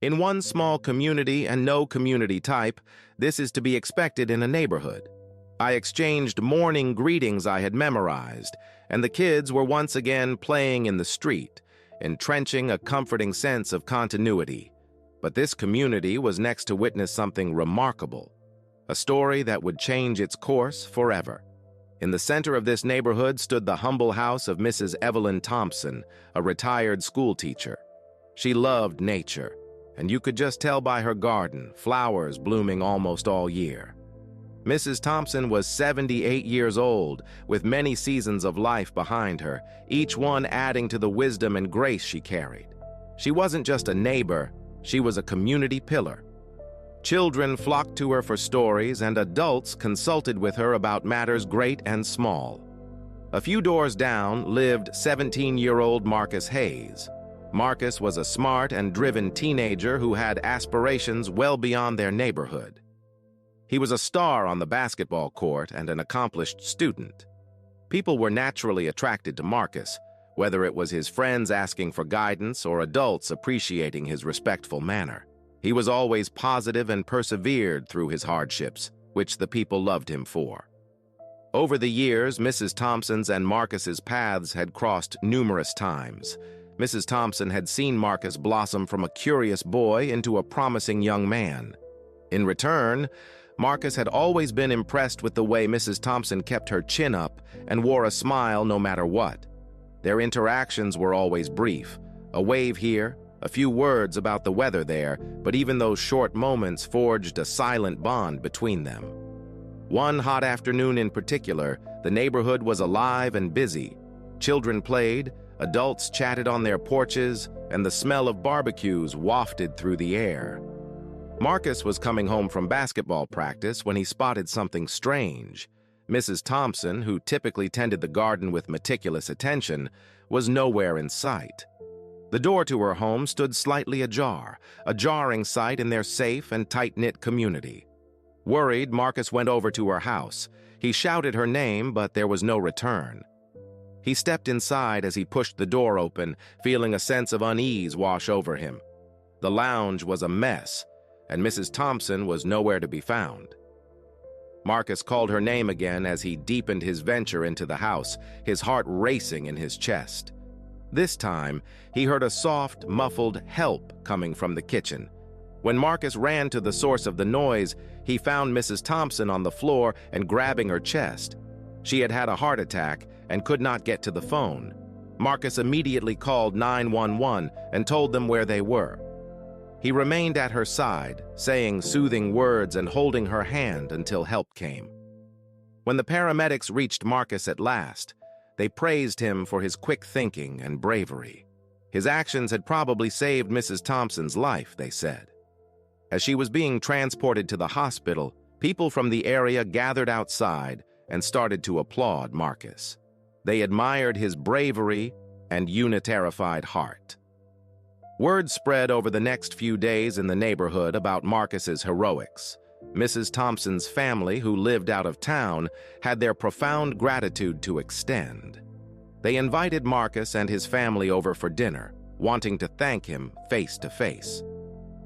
In one small community and no community type, this is to be expected in a neighborhood. I exchanged morning greetings I had memorized, and the kids were once again playing in the street, entrenching a comforting sense of continuity. But this community was next to witness something remarkable, a story that would change its course forever. In the center of this neighborhood stood the humble house of Mrs. Evelyn Thompson, a retired schoolteacher. She loved nature, and you could just tell by her garden, flowers blooming almost all year. Mrs. Thompson was 78 years old, with many seasons of life behind her, each one adding to the wisdom and grace she carried. She wasn't just a neighbor, she was a community pillar. Children flocked to her for stories, and adults consulted with her about matters great and small. A few doors down lived 17-year-old Marcus Hayes. Marcus was a smart and driven teenager who had aspirations well beyond their neighborhood. He was a star on the basketball court and an accomplished student. People were naturally attracted to Marcus, whether it was his friends asking for guidance or adults appreciating his respectful manner. He was always positive and persevered through his hardships, which the people loved him for. Over the years, Mrs. Thompson's and Marcus's paths had crossed numerous times. Mrs. Thompson had seen Marcus blossom from a curious boy into a promising young man. In return, Marcus had always been impressed with the way Mrs. Thompson kept her chin up and wore a smile no matter what. Their interactions were always brief, a wave here, a few words about the weather there, but even those short moments forged a silent bond between them. One hot afternoon in particular, the neighborhood was alive and busy. Children played, adults chatted on their porches, and the smell of barbecues wafted through the air. Marcus was coming home from basketball practice when he spotted something strange. Mrs. Thompson, who typically tended the garden with meticulous attention, was nowhere in sight. The door to her home stood slightly ajar, a jarring sight in their safe and tight-knit community. Worried, Marcus went over to her house. He shouted her name, but there was no return. He stepped inside as he pushed the door open, feeling a sense of unease wash over him. The lounge was a mess, and Mrs. Thompson was nowhere to be found. Marcus called her name again as he deepened his venture into the house, his heart racing in his chest. This time, he heard a soft, muffled help coming from the kitchen. When Marcus ran to the source of the noise, he found Mrs. Thompson on the floor and grabbing her chest. She had had a heart attack and could not get to the phone. Marcus immediately called 911 and told them where they were. He remained at her side, saying soothing words and holding her hand until help came. When the paramedics reached Marcus at last, they praised him for his quick thinking and bravery. His actions had probably saved Mrs. Thompson's life, they said. As she was being transported to the hospital, people from the area gathered outside and started to applaud Marcus. They admired his bravery and unitarified heart. Word spread over the next few days in the neighborhood about Marcus's heroics. Mrs. Thompson's family, who lived out of town, had their profound gratitude to extend. They invited Marcus and his family over for dinner, wanting to thank him face to face.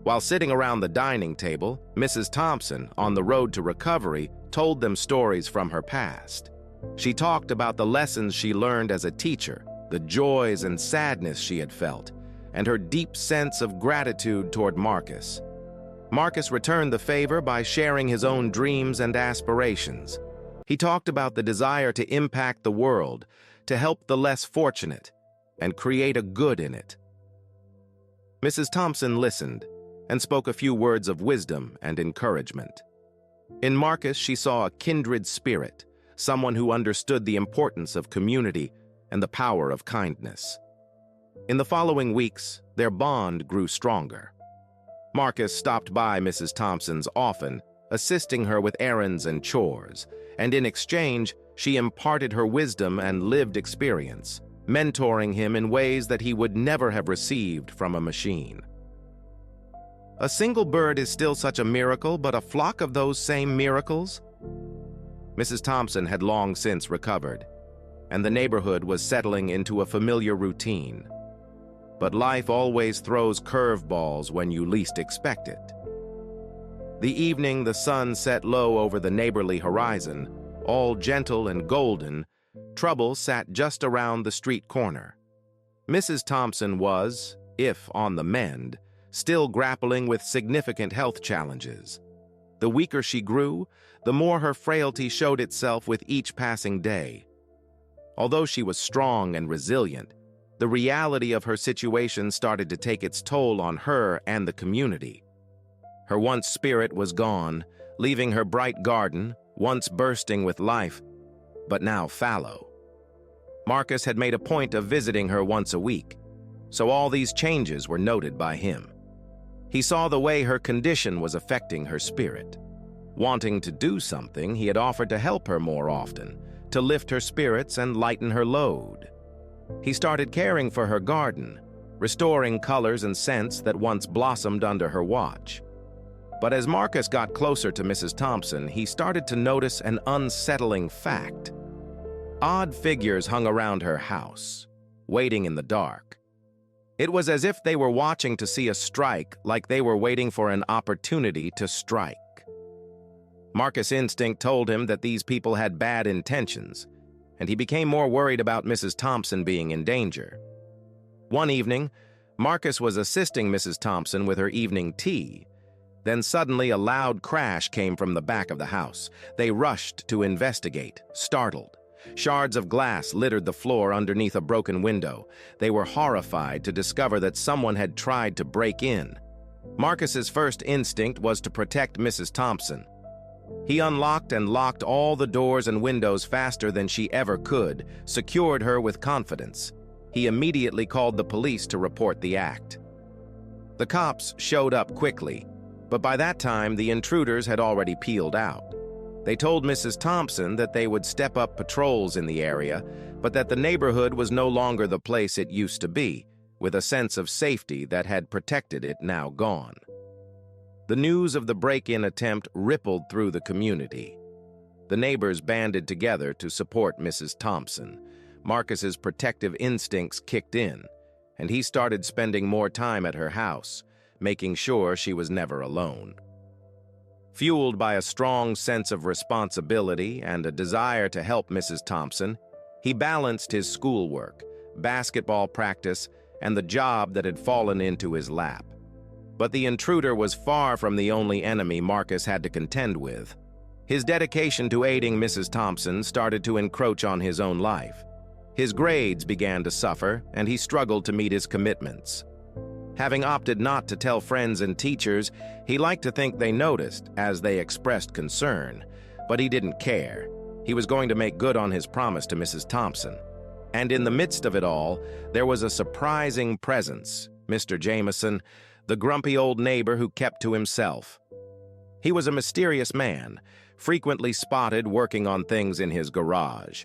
While sitting around the dining table, Mrs. Thompson, on the road to recovery, told them stories from her past. She talked about the lessons she learned as a teacher, the joys and sadness she had felt, and her deep sense of gratitude toward Marcus. Marcus returned the favor by sharing his own dreams and aspirations. He talked about the desire to impact the world, to help the less fortunate, and create a good in it. Mrs. Thompson listened and spoke a few words of wisdom and encouragement. In Marcus, she saw a kindred spirit, someone who understood the importance of community and the power of kindness. In the following weeks, their bond grew stronger. Marcus stopped by Mrs. Thompson's often, assisting her with errands and chores, and in exchange, she imparted her wisdom and lived experience, mentoring him in ways that he would never have received from a machine. A single bird is still such a miracle, but a flock of those same miracles? Mrs. Thompson had long since recovered, and the neighborhood was settling into a familiar routine. but life always throws curveballs when you least expect it. The evening the sun set low over the neighborly horizon, all gentle and golden, trouble sat just around the street corner. Mrs. Thompson was, if on the mend, still grappling with significant health challenges. The weaker she grew, the more her frailty showed itself with each passing day. Although she was strong and resilient, the reality of her situation started to take its toll on her and the community. Her once spirit was gone, leaving her bright garden, once bursting with life, but now fallow. Marcus had made a point of visiting her once a week, so all these changes were noted by him. He saw the way her condition was affecting her spirit. Wanting to do something, he had offered to help her more often, to lift her spirits and lighten her load. He started caring for her garden, restoring colors and scents that once blossomed under her watch. But as Marcus got closer to Mrs. Thompson, he started to notice an unsettling fact. Odd figures hung around her house, waiting in the dark. It was as if they were watching to see a strike, like they were waiting for an opportunity to strike. Marcus' instinct told him that these people had bad intentions, and he became more worried about Mrs. Thompson being in danger. One evening, Marcus was assisting Mrs. Thompson with her evening tea. Then suddenly a loud crash came from the back of the house. They rushed to investigate, startled. Shards of glass littered the floor underneath a broken window. They were horrified to discover that someone had tried to break in. Marcus's first instinct was to protect Mrs. Thompson. He unlocked and locked all the doors and windows faster than she ever could, secured her with confidence. He immediately called the police to report the act. The cops showed up quickly, but by that time the intruders had already peeled out. They told Mrs. Thompson that they would step up patrols in the area, but that the neighborhood was no longer the place it used to be, with a sense of safety that had protected it now gone. The news of the break-in attempt rippled through the community. The neighbors banded together to support Mrs. Thompson. Marcus's protective instincts kicked in, and he started spending more time at her house, making sure she was never alone. Fueled by a strong sense of responsibility and a desire to help Mrs. Thompson, he balanced his schoolwork, basketball practice, and the job that had fallen into his lap. But the intruder was far from the only enemy Marcus had to contend with. His dedication to aiding Mrs. Thompson started to encroach on his own life. His grades began to suffer, and he struggled to meet his commitments. Having opted not to tell friends and teachers, he liked to think they noticed as they expressed concern, but he didn't care. He was going to make good on his promise to Mrs. Thompson. And in the midst of it all, there was a surprising presence, Mr. Jameson, the grumpy old neighbor who kept to himself. He was a mysterious man, frequently spotted working on things in his garage.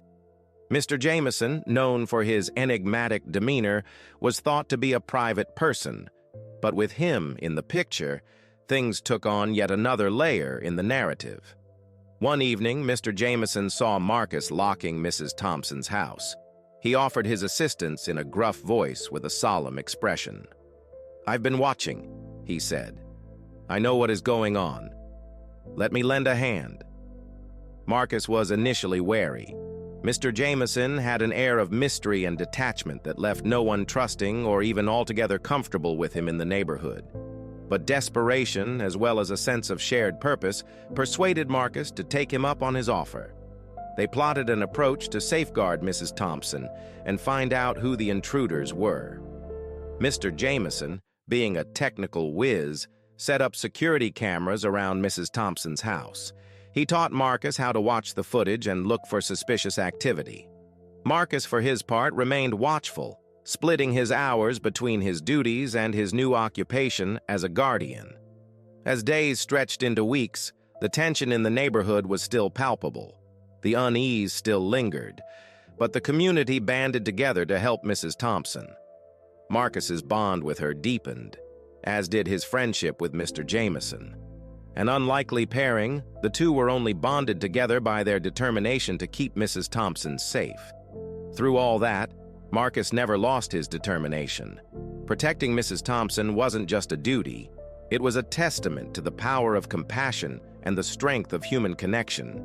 Mr. Jameson, known for his enigmatic demeanor, was thought to be a private person, but with him in the picture, things took on yet another layer in the narrative. One evening, Mr. Jameson saw Marcus locking Mrs. Thompson's house. He offered his assistance in a gruff voice with a solemn expression. "I've been watching," he said. "I know what is going on. Let me lend a hand." Marcus was initially wary. Mr. Jameson had an air of mystery and detachment that left no one trusting or even altogether comfortable with him in the neighborhood. But desperation, as well as a sense of shared purpose, persuaded Marcus to take him up on his offer. They plotted an approach to safeguard Mrs. Thompson and find out who the intruders were. Mr. Jameson, being a technical whiz, set up security cameras around Mrs. Thompson's house. He taught Marcus how to watch the footage and look for suspicious activity. Marcus, for his part, remained watchful, splitting his hours between his duties and his new occupation as a guardian. As days stretched into weeks, the tension in the neighborhood was still palpable. The unease still lingered, but the community banded together to help Mrs. Thompson. Marcus's bond with her deepened, as did his friendship with Mr. Jameson. An unlikely pairing, the two were only bonded together by their determination to keep Mrs. Thompson safe. Through all that, Marcus never lost his determination. Protecting Mrs. Thompson wasn't just a duty, it was a testament to the power of compassion and the strength of human connection,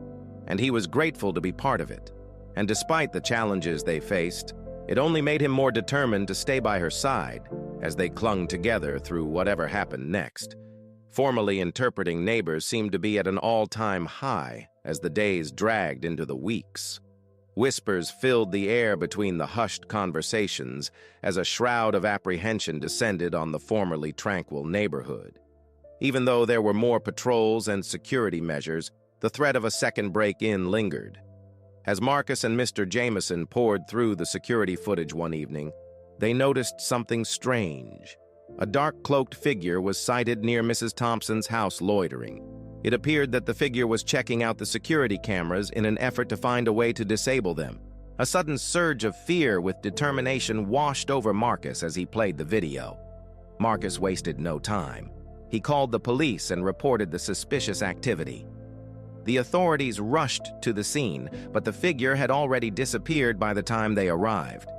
and he was grateful to be part of it. And despite the challenges they faced, it only made him more determined to stay by her side as they clung together through whatever happened next. Formally interpreting neighbors seemed to be at an all-time high as the days dragged into the weeks. Whispers filled the air between the hushed conversations as a shroud of apprehension descended on the formerly tranquil neighborhood. Even though there were more patrols and security measures, the threat of a second break-in lingered. As Marcus and Mr. Jameson pored through the security footage one evening, they noticed something strange. A dark-cloaked figure was sighted near Mrs. Thompson's house loitering. It appeared that the figure was checking out the security cameras in an effort to find a way to disable them. A sudden surge of fear with determination washed over Marcus as he played the video. Marcus wasted no time. He called the police and reported the suspicious activity. The authorities rushed to the scene, but the figure had already disappeared by the time they arrived.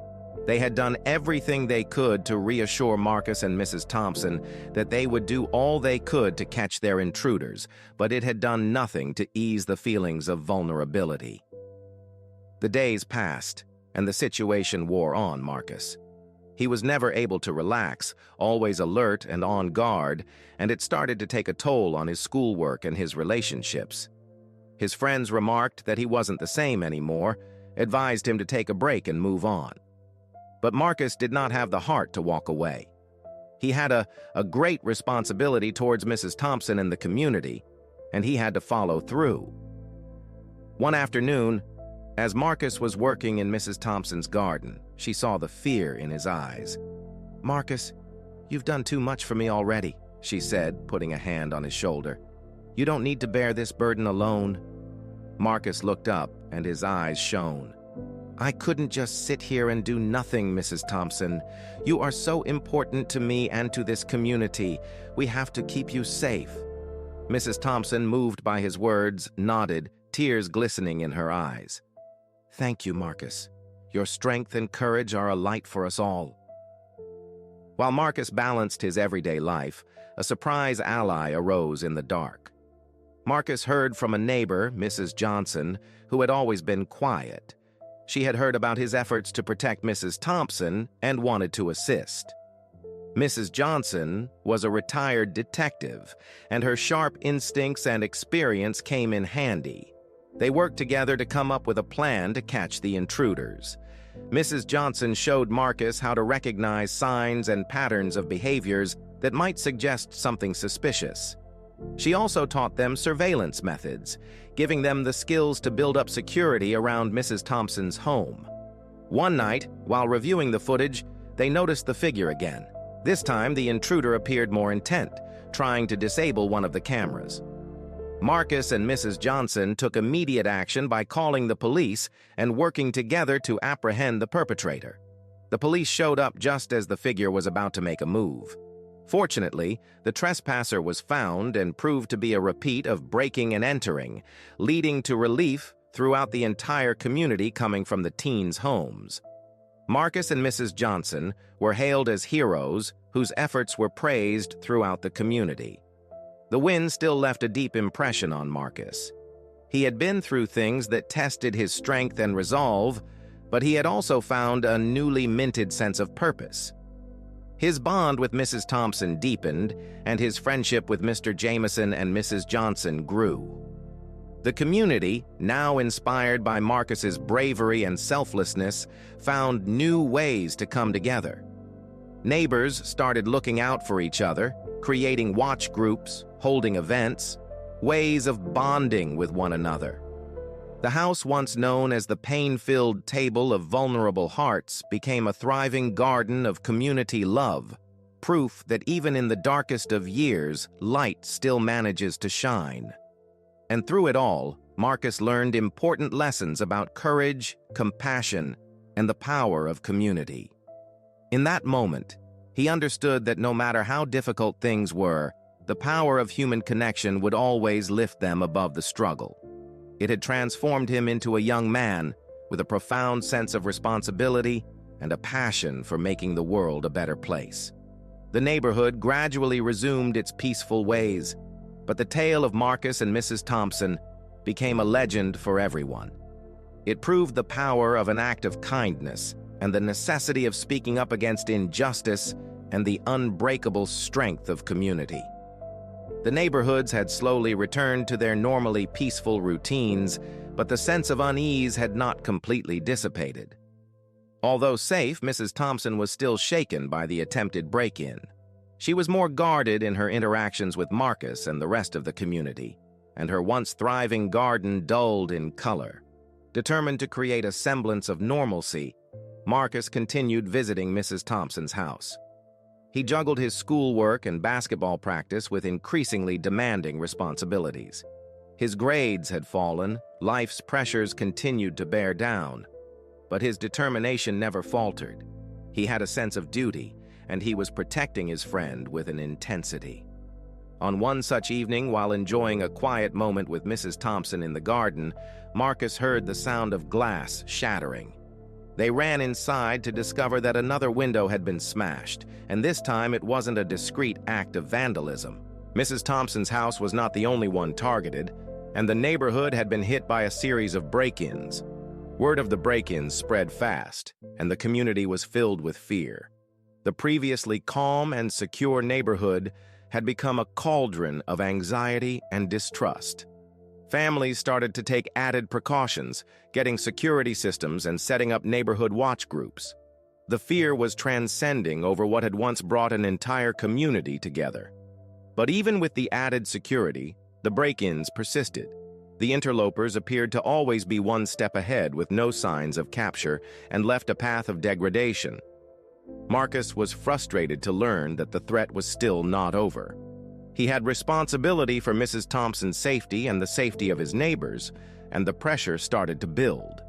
They had done everything they could to reassure Marcus and Mrs. Thompson that they would do all they could to catch their intruders, but it had done nothing to ease the feelings of vulnerability. The days passed, and the situation wore on Marcus. He was never able to relax, always alert and on guard, and it started to take a toll on his schoolwork and his relationships. His friends remarked that he wasn't the same anymore, advised him to take a break and move on. But Marcus did not have the heart to walk away. He had a great responsibility towards Mrs. Thompson and the community, and he had to follow through. One afternoon, as Marcus was working in Mrs. Thompson's garden, she saw the fear in his eyes. "Marcus, you've done too much for me already," she said, putting a hand on his shoulder. "You don't need to bear this burden alone." Marcus looked up, and his eyes shone. "I couldn't just sit here and do nothing, Mrs. Thompson. You are so important to me and to this community. We have to keep you safe." Mrs. Thompson, moved by his words, nodded, tears glistening in her eyes. "Thank you, Marcus. Your strength and courage are a light for us all." While Marcus balanced his everyday life, a surprise ally arose in the dark. Marcus heard from a neighbor, Mrs. Johnson, who had always been quiet. She had heard about his efforts to protect Mrs. Thompson and wanted to assist. Mrs. Johnson was a retired detective, and her sharp instincts and experience came in handy. They worked together to come up with a plan to catch the intruders. Mrs. Johnson showed Marcus how to recognize signs and patterns of behaviors that might suggest something suspicious. She also taught them surveillance methods, giving them the skills to build up security around Mrs. Thompson's home. One night, while reviewing the footage, they noticed the figure again. This time, the intruder appeared more intent, trying to disable one of the cameras. Marcus and Mrs. Johnson took immediate action by calling the police and working together to apprehend the perpetrator. The police showed up just as the figure was about to make a move. Fortunately, the trespasser was found and proved to be a repeat of breaking and entering, leading to relief throughout the entire community coming from the teens' homes. Marcus and Mrs. Johnson were hailed as heroes whose efforts were praised throughout the community. The win still left a deep impression on Marcus. He had been through things that tested his strength and resolve, but he had also found a newly minted sense of purpose. His bond with Mrs. Thompson deepened, and his friendship with Mr. Jameson and Mrs. Johnson grew. The community, now inspired by Marcus's bravery and selflessness, found new ways to come together. Neighbors started looking out for each other, creating watch groups, holding events, ways of bonding with one another. The house once known as the pain-filled table of vulnerable hearts became a thriving garden of community love, proof that even in the darkest of years, light still manages to shine. And through it all, Marcus learned important lessons about courage, compassion, and the power of community. In that moment, he understood that no matter how difficult things were, the power of human connection would always lift them above the struggle. It had transformed him into a young man with a profound sense of responsibility, and a passion for making the world a better place. The neighborhood gradually resumed its peaceful ways, but the tale of Marcus and Mrs. Thompson became a legend for everyone. It proved the power of an act of kindness and the necessity of speaking up against injustice and the unbreakable strength of community. The neighborhoods had slowly returned to their normally peaceful routines, but the sense of unease had not completely dissipated. Although safe, Mrs. Thompson was still shaken by the attempted break-in. She was more guarded in her interactions with Marcus and the rest of the community, and her once thriving garden dulled in color. Determined to create a semblance of normalcy, Marcus continued visiting Mrs. Thompson's house. He juggled his schoolwork and basketball practice with increasingly demanding responsibilities. His grades had fallen, life's pressures continued to bear down, but his determination never faltered. He had a sense of duty, and he was protecting his friend with an intensity. On one such evening, while enjoying a quiet moment with Mrs. Thompson in the garden, Marcus heard the sound of glass shattering. They ran inside to discover that another window had been smashed, and this time it wasn't a discreet act of vandalism. Mrs. Thompson's house was not the only one targeted, and the neighborhood had been hit by a series of break-ins. Word of the break-ins spread fast, and the community was filled with fear. The previously calm and secure neighborhood had become a cauldron of anxiety and distrust. Families started to take added precautions, getting security systems and setting up neighborhood watch groups. The fear was transcending over what had once brought an entire community together. But even with the added security, the break-ins persisted. The interlopers appeared to always be one step ahead with no signs of capture and left a path of degradation. Marcus was frustrated to learn that the threat was still not over. He had responsibility for Mrs. Thompson's safety and the safety of his neighbors, and the pressure started to build.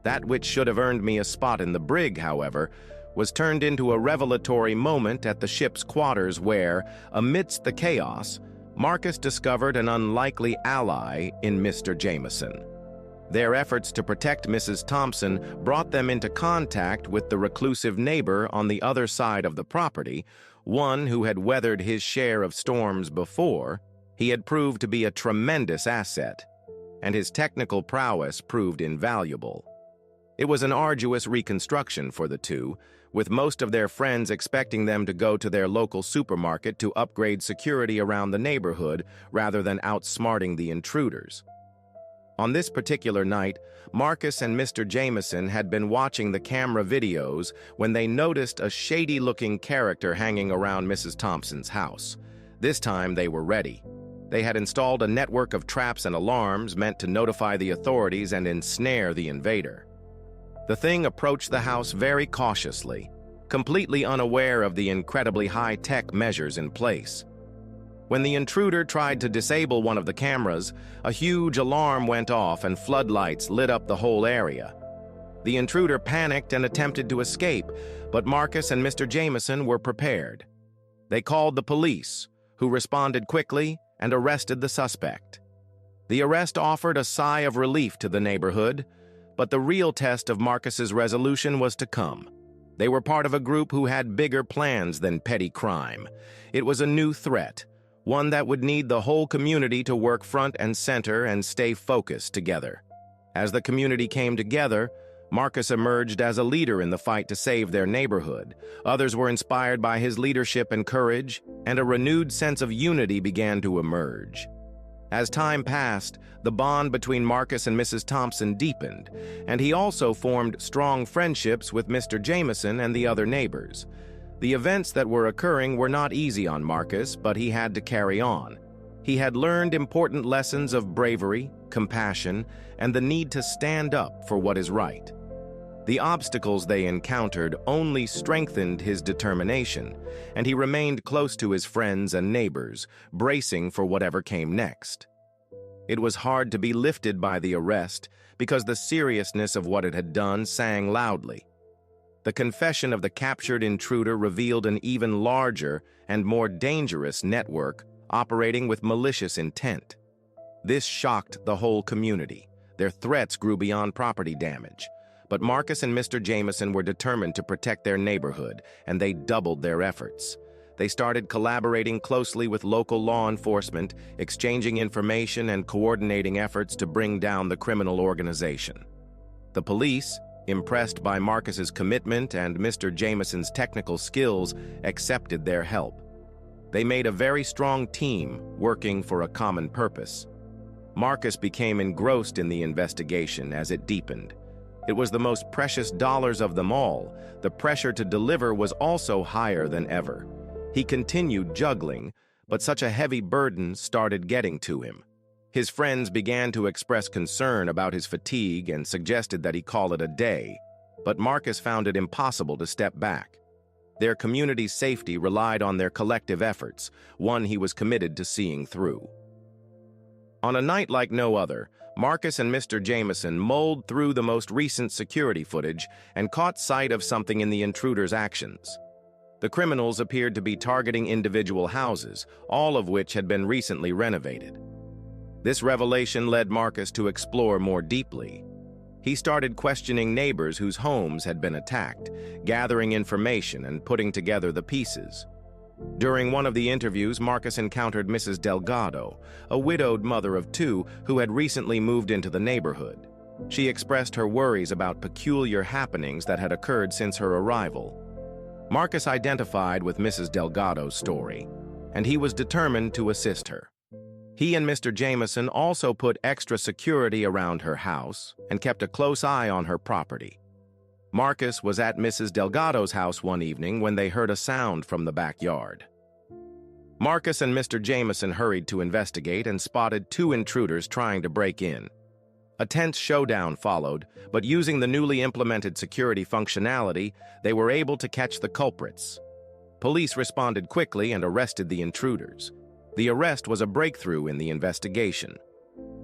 That which should have earned me a spot in the brig, however, was turned into a revelatory moment at the ship's quarters where, amidst the chaos, Marcus discovered an unlikely ally in Mr. Jameson. Their efforts to protect Mrs. Thompson brought them into contact with the reclusive neighbor on the other side of the property, one who had weathered his share of storms before. He had proved to be a tremendous asset, and his technical prowess proved invaluable. It was an arduous reconstruction for the two, with most of their friends expecting them to go to their local supermarket to upgrade security around the neighborhood rather than outsmarting the intruders. On this particular night, Marcus and Mr. Jameson had been watching the camera videos when they noticed a shady-looking character hanging around Mrs. Thompson's house. This time they were ready. They had installed a network of traps and alarms meant to notify the authorities and ensnare the invader. The thing approached the house very cautiously, completely unaware of the incredibly high-tech measures in place. When the intruder tried to disable one of the cameras, a huge alarm went off and floodlights lit up the whole area. The intruder panicked and attempted to escape, but Marcus and Mr. Jameson were prepared. They called the police, who responded quickly and arrested the suspect. The arrest offered a sigh of relief to the neighborhood, but the real test of Marcus's resolution was to come. They were part of a group who had bigger plans than petty crime. It was a new threat, one that would need the whole community to work front and center and stay focused together. As the community came together, Marcus emerged as a leader in the fight to save their neighborhood. Others were inspired by his leadership and courage, and a renewed sense of unity began to emerge. As time passed, the bond between Marcus and Mrs. Thompson deepened, and he also formed strong friendships with Mr. Jameson and the other neighbors. The events that were occurring were not easy on Marcus, but he had to carry on. He had learned important lessons of bravery, compassion, and the need to stand up for what is right. The obstacles they encountered only strengthened his determination, and he remained close to his friends and neighbors, bracing for whatever came next. It was hard to be lifted by the arrest because the seriousness of what it had done sang loudly. The confession of the captured intruder revealed an even larger and more dangerous network operating with malicious intent. This shocked the whole community. Their threats grew beyond property damage. But Marcus and Mr. Jameson were determined to protect their neighborhood, and they doubled their efforts. They started collaborating closely with local law enforcement, exchanging information and coordinating efforts to bring down the criminal organization. The police, impressed by Marcus's commitment and Mr. Jameson's technical skills, accepted their help. They made a very strong team, working for a common purpose. Marcus became engrossed in the investigation as it deepened. It was the most precious dollars of them all. The pressure to deliver was also higher than ever. He continued juggling, but such a heavy burden started getting to him. His friends began to express concern about his fatigue and suggested that he call it a day, but Marcus found it impossible to step back. Their community's safety relied on their collective efforts, one he was committed to seeing through. On a night like no other, Marcus and Mr. Jameson mulled through the most recent security footage and caught sight of something in the intruder's actions. The criminals appeared to be targeting individual houses, all of which had been recently renovated. This revelation led Marcus to explore more deeply. He started questioning neighbors whose homes had been attacked, gathering information and putting together the pieces. During one of the interviews, Marcus encountered Mrs. Delgado, a widowed mother of two who had recently moved into the neighborhood. She expressed her worries about peculiar happenings that had occurred since her arrival. Marcus identified with Mrs. Delgado's story, and he was determined to assist her. He and Mr. Jameson also put extra security around her house and kept a close eye on her property. Marcus was at Mrs. Delgado's house one evening when they heard a sound from the backyard. Marcus and Mr. Jameson hurried to investigate and spotted two intruders trying to break in. A tense showdown followed, but using the newly implemented security functionality, they were able to catch the culprits. Police responded quickly and arrested the intruders. The arrest was a breakthrough in the investigation.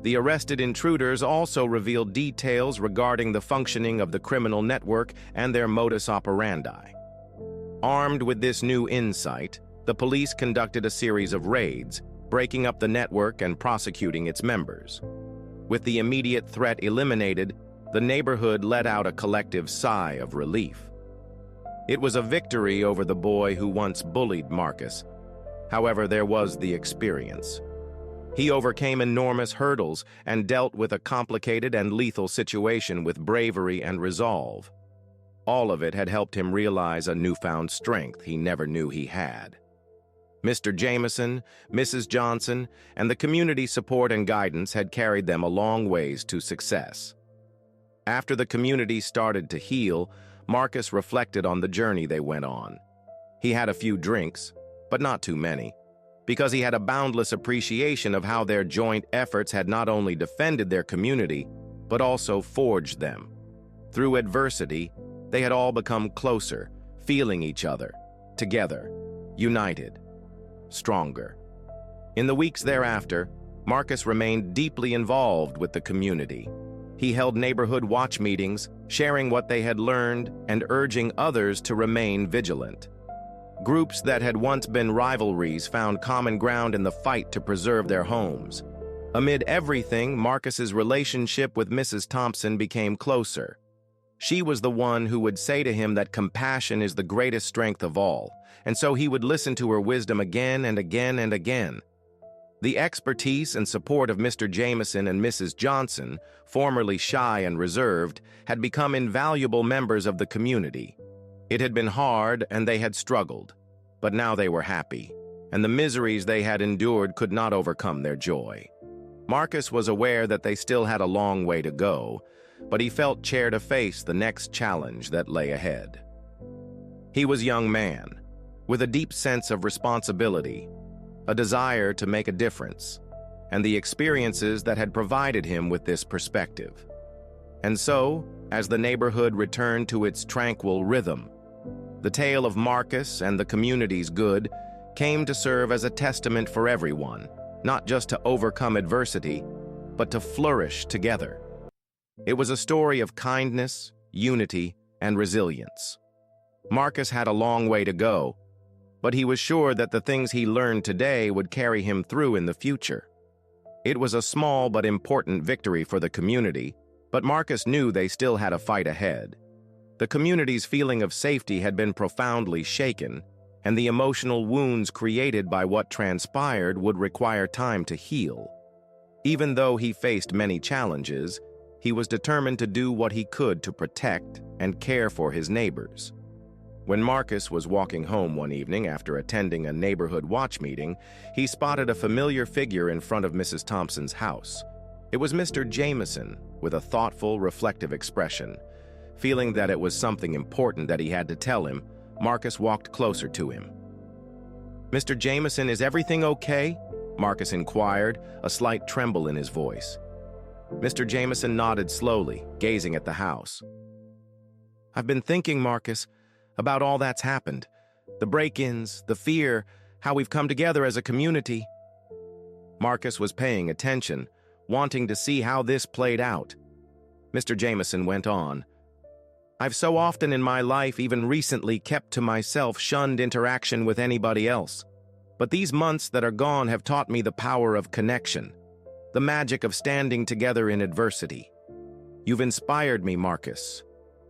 The arrested intruders also revealed details regarding the functioning of the criminal network and their modus operandi. Armed with this new insight, the police conducted a series of raids, breaking up the network and prosecuting its members. With the immediate threat eliminated, the neighborhood let out a collective sigh of relief. It was a victory over the boy who once bullied Marcus. However, there was the experience. He overcame enormous hurdles and dealt with a complicated and lethal situation with bravery and resolve. All of it had helped him realize a newfound strength he never knew he had. Mr. Jameson, Mrs. Johnson, and the community support and guidance had carried them a long ways to success. After the community started to heal, Marcus reflected on the journey they went on. He had a few drinks, but not too many, because he had a boundless appreciation of how their joint efforts had not only defended their community, but also forged them. Through adversity, they had all become closer, feeling each other, together, united, stronger. In the weeks thereafter, Marcus remained deeply involved with the community. He held neighborhood watch meetings, sharing what they had learned and urging others to remain vigilant. Groups that had once been rivalries found common ground in the fight to preserve their homes. Amid everything, Marcus's relationship with Mrs. Thompson became closer. She was the one who would say to him that compassion is the greatest strength of all, and so he would listen to her wisdom again and again and again. The expertise and support of Mr. Jameson and Mrs. Johnson, formerly shy and reserved, had become invaluable members of the community. It had been hard and they had struggled, but now they were happy, and the miseries they had endured could not overcome their joy. Marcus was aware that they still had a long way to go, but he felt cheered to face the next challenge that lay ahead. He was a young man, with a deep sense of responsibility, a desire to make a difference, and the experiences that had provided him with this perspective. And so, as the neighborhood returned to its tranquil rhythm, the tale of Marcus and the community's good came to serve as a testament for everyone, not just to overcome adversity, but to flourish together. It was a story of kindness, unity, and resilience. Marcus had a long way to go, but he was sure that the things he learned today would carry him through in the future. It was a small but important victory for the community, But Marcus knew they still had a fight ahead. The community's feeling of safety had been profoundly shaken, and the emotional wounds created by what transpired would require time to heal. Even though he faced many challenges, he was determined to do what he could to protect and care for his neighbors. When Marcus was walking home one evening after attending a neighborhood watch meeting, he spotted a familiar figure in front of Mrs. Thompson's house. It was Mr. Jameson, with a thoughtful, reflective expression. Feeling that it was something important that he had to tell him, Marcus walked closer to him. "Mr. Jameson, is everything okay?" Marcus inquired, a slight tremble in his voice. Mr. Jameson nodded slowly, gazing at the house. "I've been thinking, Marcus, about all that's happened. The break-ins, the fear, how we've come together as a community." Marcus was paying attention, wanting to see how this played out. Mr. Jameson went on. "I've so often in my life, even recently, kept to myself, shunned interaction with anybody else. But these months that are gone have taught me the power of connection, the magic of standing together in adversity. You've inspired me, Marcus.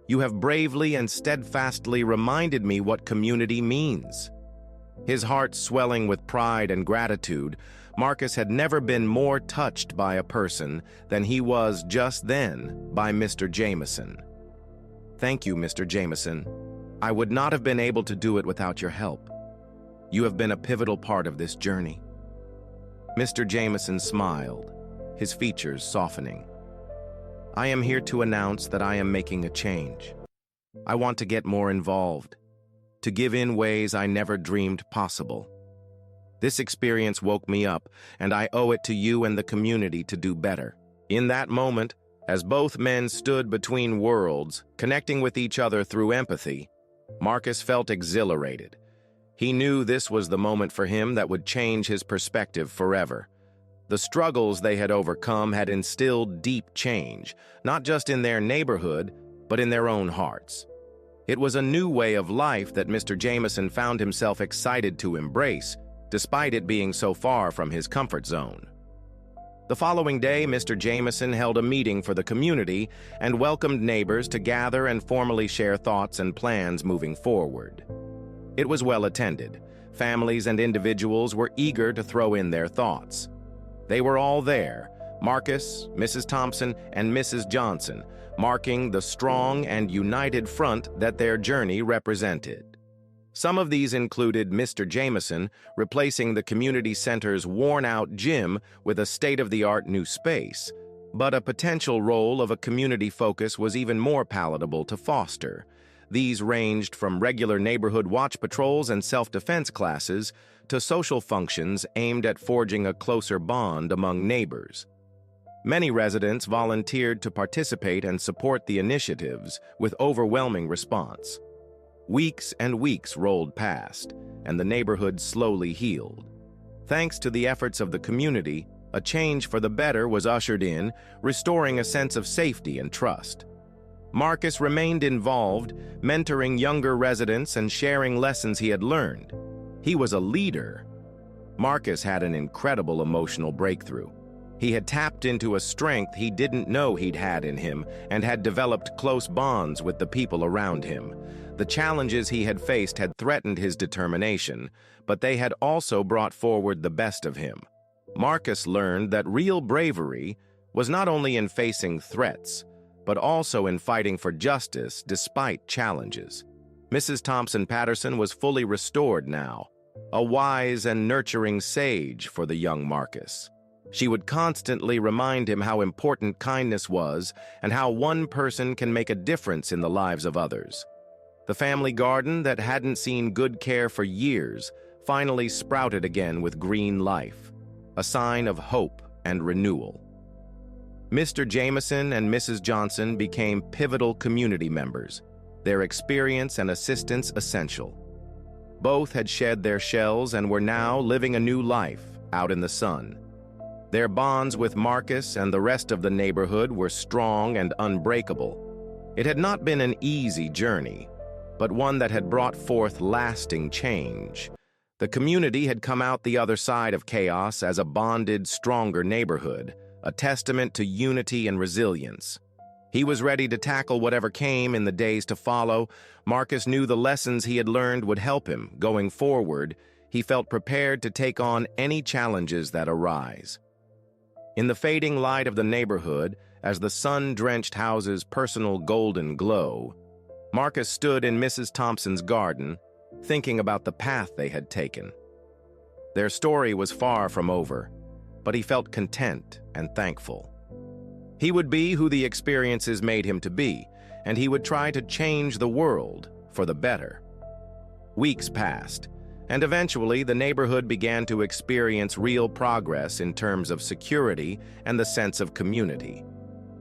You have bravely and steadfastly reminded me what community means." His heart swelling with pride and gratitude, Marcus had never been more touched by a person than he was just then by Mr. Jameson. "Thank you, Mr. Jameson. I would not have been able to do it without your help. You have been a pivotal part of this journey." Mr. Jameson smiled, his features softening. "I am here to announce that I am making a change. I want to get more involved, to give in ways I never dreamed possible. This experience woke me up, and I owe it to you and the community to do better." In that moment, as both men stood between worlds, connecting with each other through empathy, Marcus felt exhilarated. He knew this was the moment for him that would change his perspective forever. The struggles they had overcome had instilled deep change, not just in their neighborhood, but in their own hearts. It was a new way of life that Mr. Jameson found himself excited to embrace, despite it being so far from his comfort zone. The following day, Mr. Jameson held a meeting for the community and welcomed neighbors to gather and formally share thoughts and plans moving forward. It was well attended. Families and individuals were eager to throw in their thoughts. They were all there, Marcus, Mrs. Thompson, and Mrs. Johnson, marking the strong and united front that their journey represented. Some of these included Mr. Jameson replacing the community center's worn-out gym with a state-of-the-art new space, but a potential role of a community focus was even more palatable to foster. These ranged from regular neighborhood watch patrols and self-defense classes to social functions aimed at forging a closer bond among neighbors. Many residents volunteered to participate and support the initiatives with overwhelming response. Weeks and weeks rolled past, and the neighborhood slowly healed. Thanks to the efforts of the community, a change for the better was ushered in, restoring a sense of safety and trust. Marcus remained involved, mentoring younger residents and sharing lessons he had learned. He was a leader. Marcus had an incredible emotional breakthrough. He had tapped into a strength he didn't know he'd had in him and had developed close bonds with the people around him. The challenges he had faced had threatened his determination, but they had also brought forward the best of him. Marcus learned that real bravery was not only in facing threats, but also in fighting for justice despite challenges. Mrs. Thompson Patterson was fully restored now, a wise and nurturing sage for the young Marcus. She would constantly remind him how important kindness was and how one person can make a difference in the lives of others. The family garden that hadn't seen good care for years finally sprouted again with green life, a sign of hope and renewal. Mr. Jameson and Mrs. Johnson became pivotal community members, their experience and assistance essential. Both had shed their shells and were now living a new life out in the sun. Their bonds with Marcus and the rest of the neighborhood were strong and unbreakable. It had not been an easy journey, but one that had brought forth lasting change. The community had come out the other side of chaos as a bonded, stronger neighborhood, a testament to unity and resilience. He was ready to tackle whatever came in the days to follow. Marcus knew the lessons he had learned would help him. Going forward, he felt prepared to take on any challenges that arise. In the fading light of the neighborhood, as the sun-drenched house's personal golden glow, Marcus stood in Mrs. Thompson's garden, thinking about the path they had taken. Their story was far from over, but he felt content and thankful. He would be who the experiences made him to be, and he would try to change the world for the better. Weeks passed, and eventually the neighborhood began to experience real progress in terms of security and the sense of community.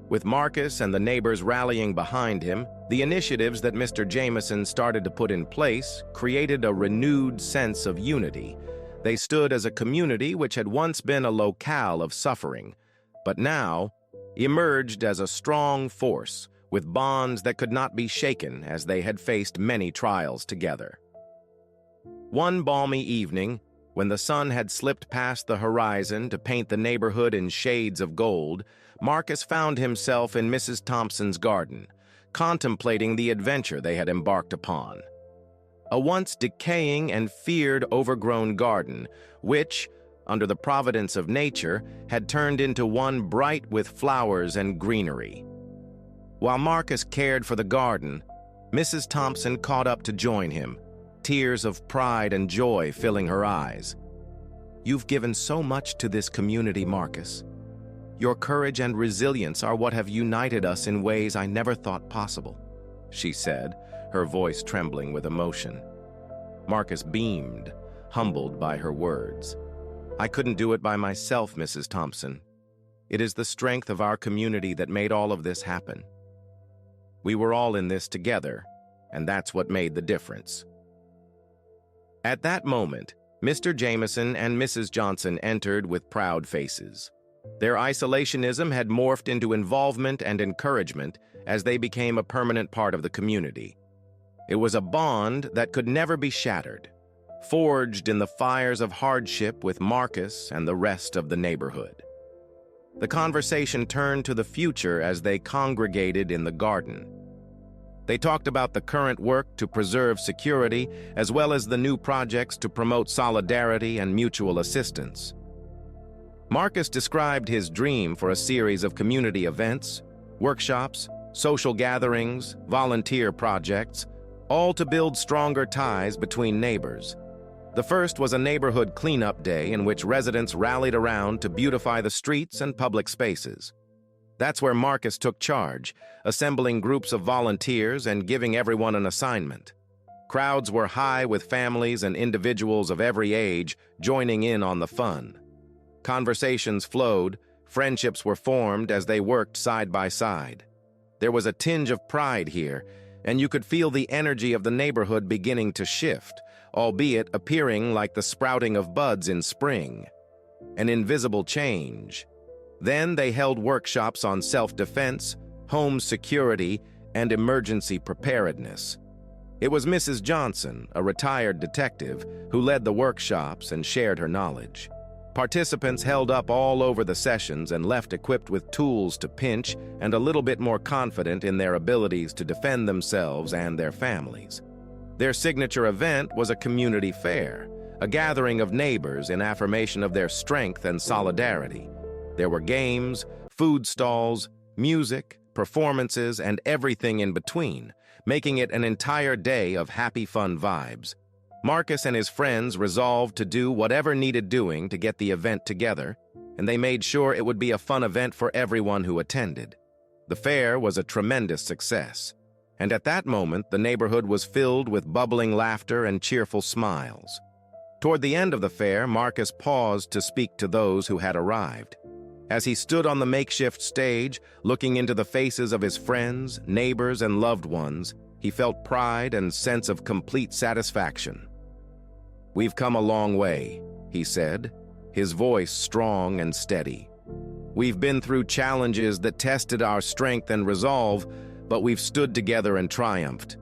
With Marcus and the neighbors rallying behind him, the initiatives that Mr. Jameson started to put in place created a renewed sense of unity. They stood as a community which had once been a locale of suffering, but now emerged as a strong force with bonds that could not be shaken as they had faced many trials together. One balmy evening, when the sun had slipped past the horizon to paint the neighborhood in shades of gold, Marcus found himself in Mrs. Thompson's garden, contemplating the adventure they had embarked upon. A once decaying and feared overgrown garden, which, under the providence of nature, had turned into one bright with flowers and greenery. While Marcus cared for the garden, Mrs. Thompson caught up to join him, tears of pride and joy filling her eyes. "You've given so much to this community, Marcus. Your courage and resilience are what have united us in ways I never thought possible," she said, her voice trembling with emotion. Marcus beamed, humbled by her words. "I couldn't do it by myself, Mrs. Thompson. It is the strength of our community that made all of this happen. We were all in this together, and that's what made the difference." At that moment, Mr. Jameson and Mrs. Johnson entered with proud faces. Their isolationism had morphed into involvement and encouragement as they became a permanent part of the community. It was a bond that could never be shattered, forged in the fires of hardship with Marcus and the rest of the neighborhood. The conversation turned to the future as they congregated in the garden. They talked about the current work to preserve security, as well as the new projects to promote solidarity and mutual assistance. Marcus described his dream for a series of community events, workshops, social gatherings, volunteer projects, all to build stronger ties between neighbors. The first was a neighborhood cleanup day in which residents rallied around to beautify the streets and public spaces. That's where Marcus took charge, assembling groups of volunteers and giving everyone an assignment. Crowds were high with families and individuals of every age joining in on the fun. Conversations flowed, friendships were formed as they worked side by side. There was a tinge of pride here, and you could feel the energy of the neighborhood beginning to shift, albeit appearing like the sprouting of buds in spring. An invisible change. Then they held workshops on self-defense, home security, and emergency preparedness. It was Mrs. Johnson, a retired detective, who led the workshops and shared her knowledge. Participants held up all over the sessions and left equipped with tools to pinch and a little bit more confident in their abilities to defend themselves and their families. Their signature event was a community fair, a gathering of neighbors in affirmation of their strength and solidarity. There were games, food stalls, music, performances, and everything in between, making it an entire day of happy, fun vibes. Marcus and his friends resolved to do whatever needed doing to get the event together, and they made sure it would be a fun event for everyone who attended. The fair was a tremendous success, and at that moment the neighborhood was filled with bubbling laughter and cheerful smiles. Toward the end of the fair, Marcus paused to speak to those who had arrived. As he stood on the makeshift stage, looking into the faces of his friends, neighbors, and loved ones, he felt pride and sense of complete satisfaction. "We've come a long way," he said, his voice strong and steady. "We've been through challenges that tested our strength and resolve, but we've stood together and triumphed.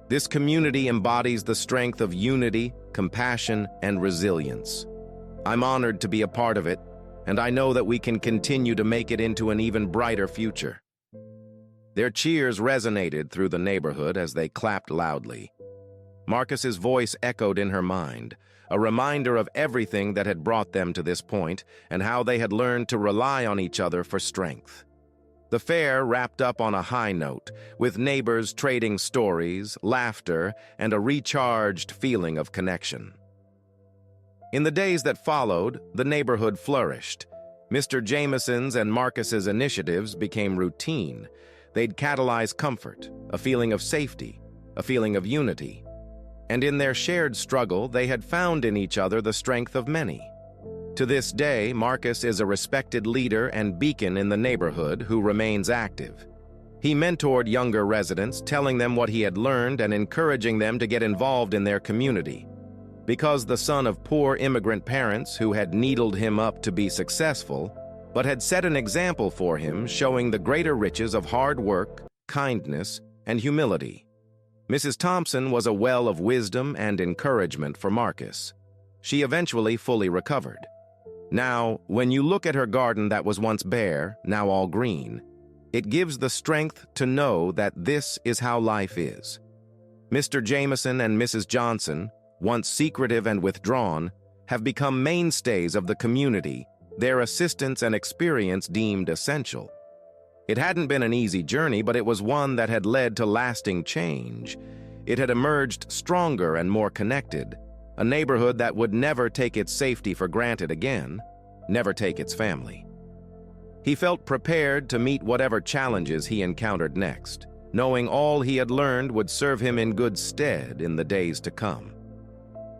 This community embodies the strength of unity, compassion, and resilience. I'm honored to be a part of it, and I know that we can continue to make it into an even brighter future." Their cheers resonated through the neighborhood as they clapped loudly. Marcus's voice echoed in her mind, a reminder of everything that had brought them to this point and how they had learned to rely on each other for strength. The fair wrapped up on a high note, with neighbors trading stories, laughter, and a recharged feeling of connection. In the days that followed, the neighborhood flourished. Mr. Jameson's and Marcus's initiatives became routine. They'd catalyze comfort, a feeling of safety, a feeling of unity. And in their shared struggle, they had found in each other the strength of many. To this day, Marcus is a respected leader and beacon in the neighborhood who remains active. He mentored younger residents, telling them what he had learned and encouraging them to get involved in their community. Because the son of poor immigrant parents who had needled him up to be successful, but had set an example for him, showing the greater riches of hard work, kindness, and humility. Mrs. Thompson was a well of wisdom and encouragement for Marcus. She eventually fully recovered. Now, when you look at her garden that was once bare, now all green, it gives the strength to know that this is how life is. Mr. Jameson and Mrs. Johnson, once secretive and withdrawn, have become mainstays of the community, their assistance and experience deemed essential. It hadn't been an easy journey, but it was one that had led to lasting change. It had emerged stronger and more connected, a neighborhood that would never take its safety for granted again, never take its family. He felt prepared to meet whatever challenges he encountered next, knowing all he had learned would serve him in good stead in the days to come.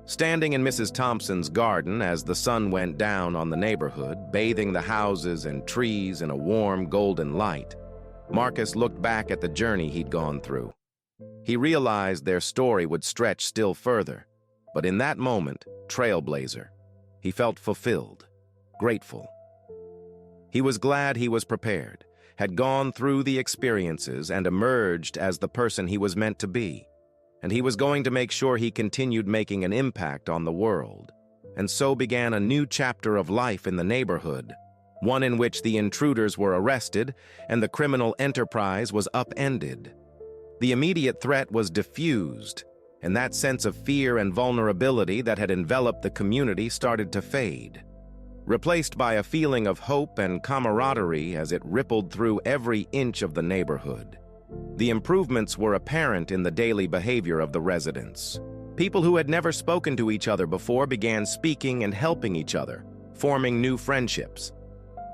Standing in Mrs. Thompson's garden as the sun went down on the neighborhood, bathing the houses and trees in a warm golden light, Marcus looked back at the journey he'd gone through. He realized their story would stretch still further, but in that moment, trailblazer, he felt fulfilled, grateful. He was glad he was prepared, had gone through the experiences and emerged as the person he was meant to be. And he was going to make sure he continued making an impact on the world. And so began a new chapter of life in the neighborhood, one in which the intruders were arrested and the criminal enterprise was upended. The immediate threat was diffused, and that sense of fear and vulnerability that had enveloped the community started to fade, replaced by a feeling of hope and camaraderie as it rippled through every inch of the neighborhood. The improvements were apparent in the daily behavior of the residents. People who had never spoken to each other before began speaking and helping each other, forming new friendships.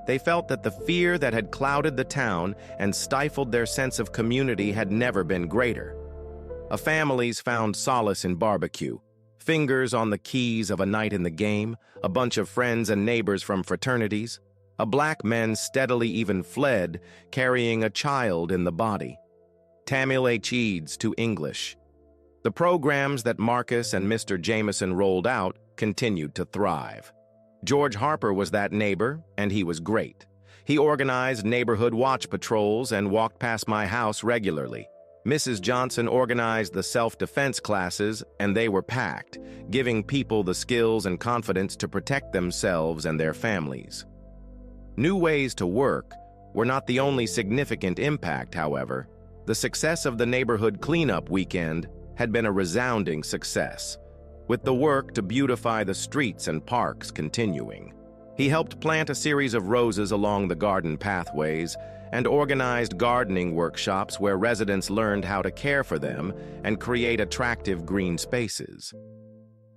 They felt that the fear that had clouded the town and stifled their sense of community had never been greater. Families found solace in barbecue, fingers on the keys of a night in the game, a bunch of friends and neighbors from fraternities. Black men steadily even fled, carrying a child in the body. Tamil Eads to English. The programs that Marcus and Mr. Jameson rolled out continued to thrive. George Harper was that neighbor, and he was great. He organized neighborhood watch patrols and walked past my house regularly. Mrs. Johnson organized the self-defense classes, and they were packed, giving people the skills and confidence to protect themselves and their families. New ways to work were not the only significant impact, however. The success of the neighborhood cleanup weekend had been a resounding success, with the work to beautify the streets and parks continuing. He helped plant a series of roses along the garden pathways and organized gardening workshops where residents learned how to care for them and create attractive green spaces.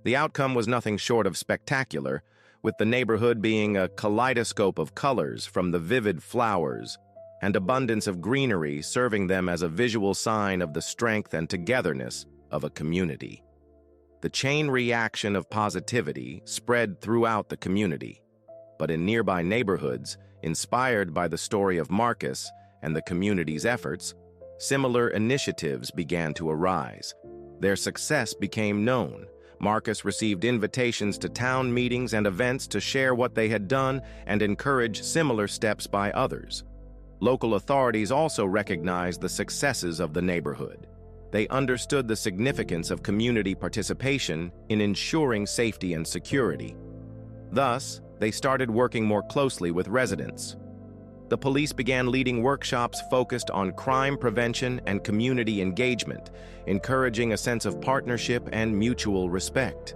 The outcome was nothing short of spectacular, with the neighborhood being a kaleidoscope of colors from the vivid flowers and abundance of greenery serving them as a visual sign of the strength and togetherness of a community. The chain reaction of positivity spread throughout the community, but in nearby neighborhoods, inspired by the story of Marcus and the community's efforts, similar initiatives began to arise. Their success became known. Marcus received invitations to town meetings and events to share what they had done and encourage similar steps by others. Local authorities also recognized the successes of the neighborhood. They understood the significance of community participation in ensuring safety and security. Thus, they started working more closely with residents. the police began leading workshops focused on crime prevention and community engagement, encouraging a sense of partnership and mutual respect.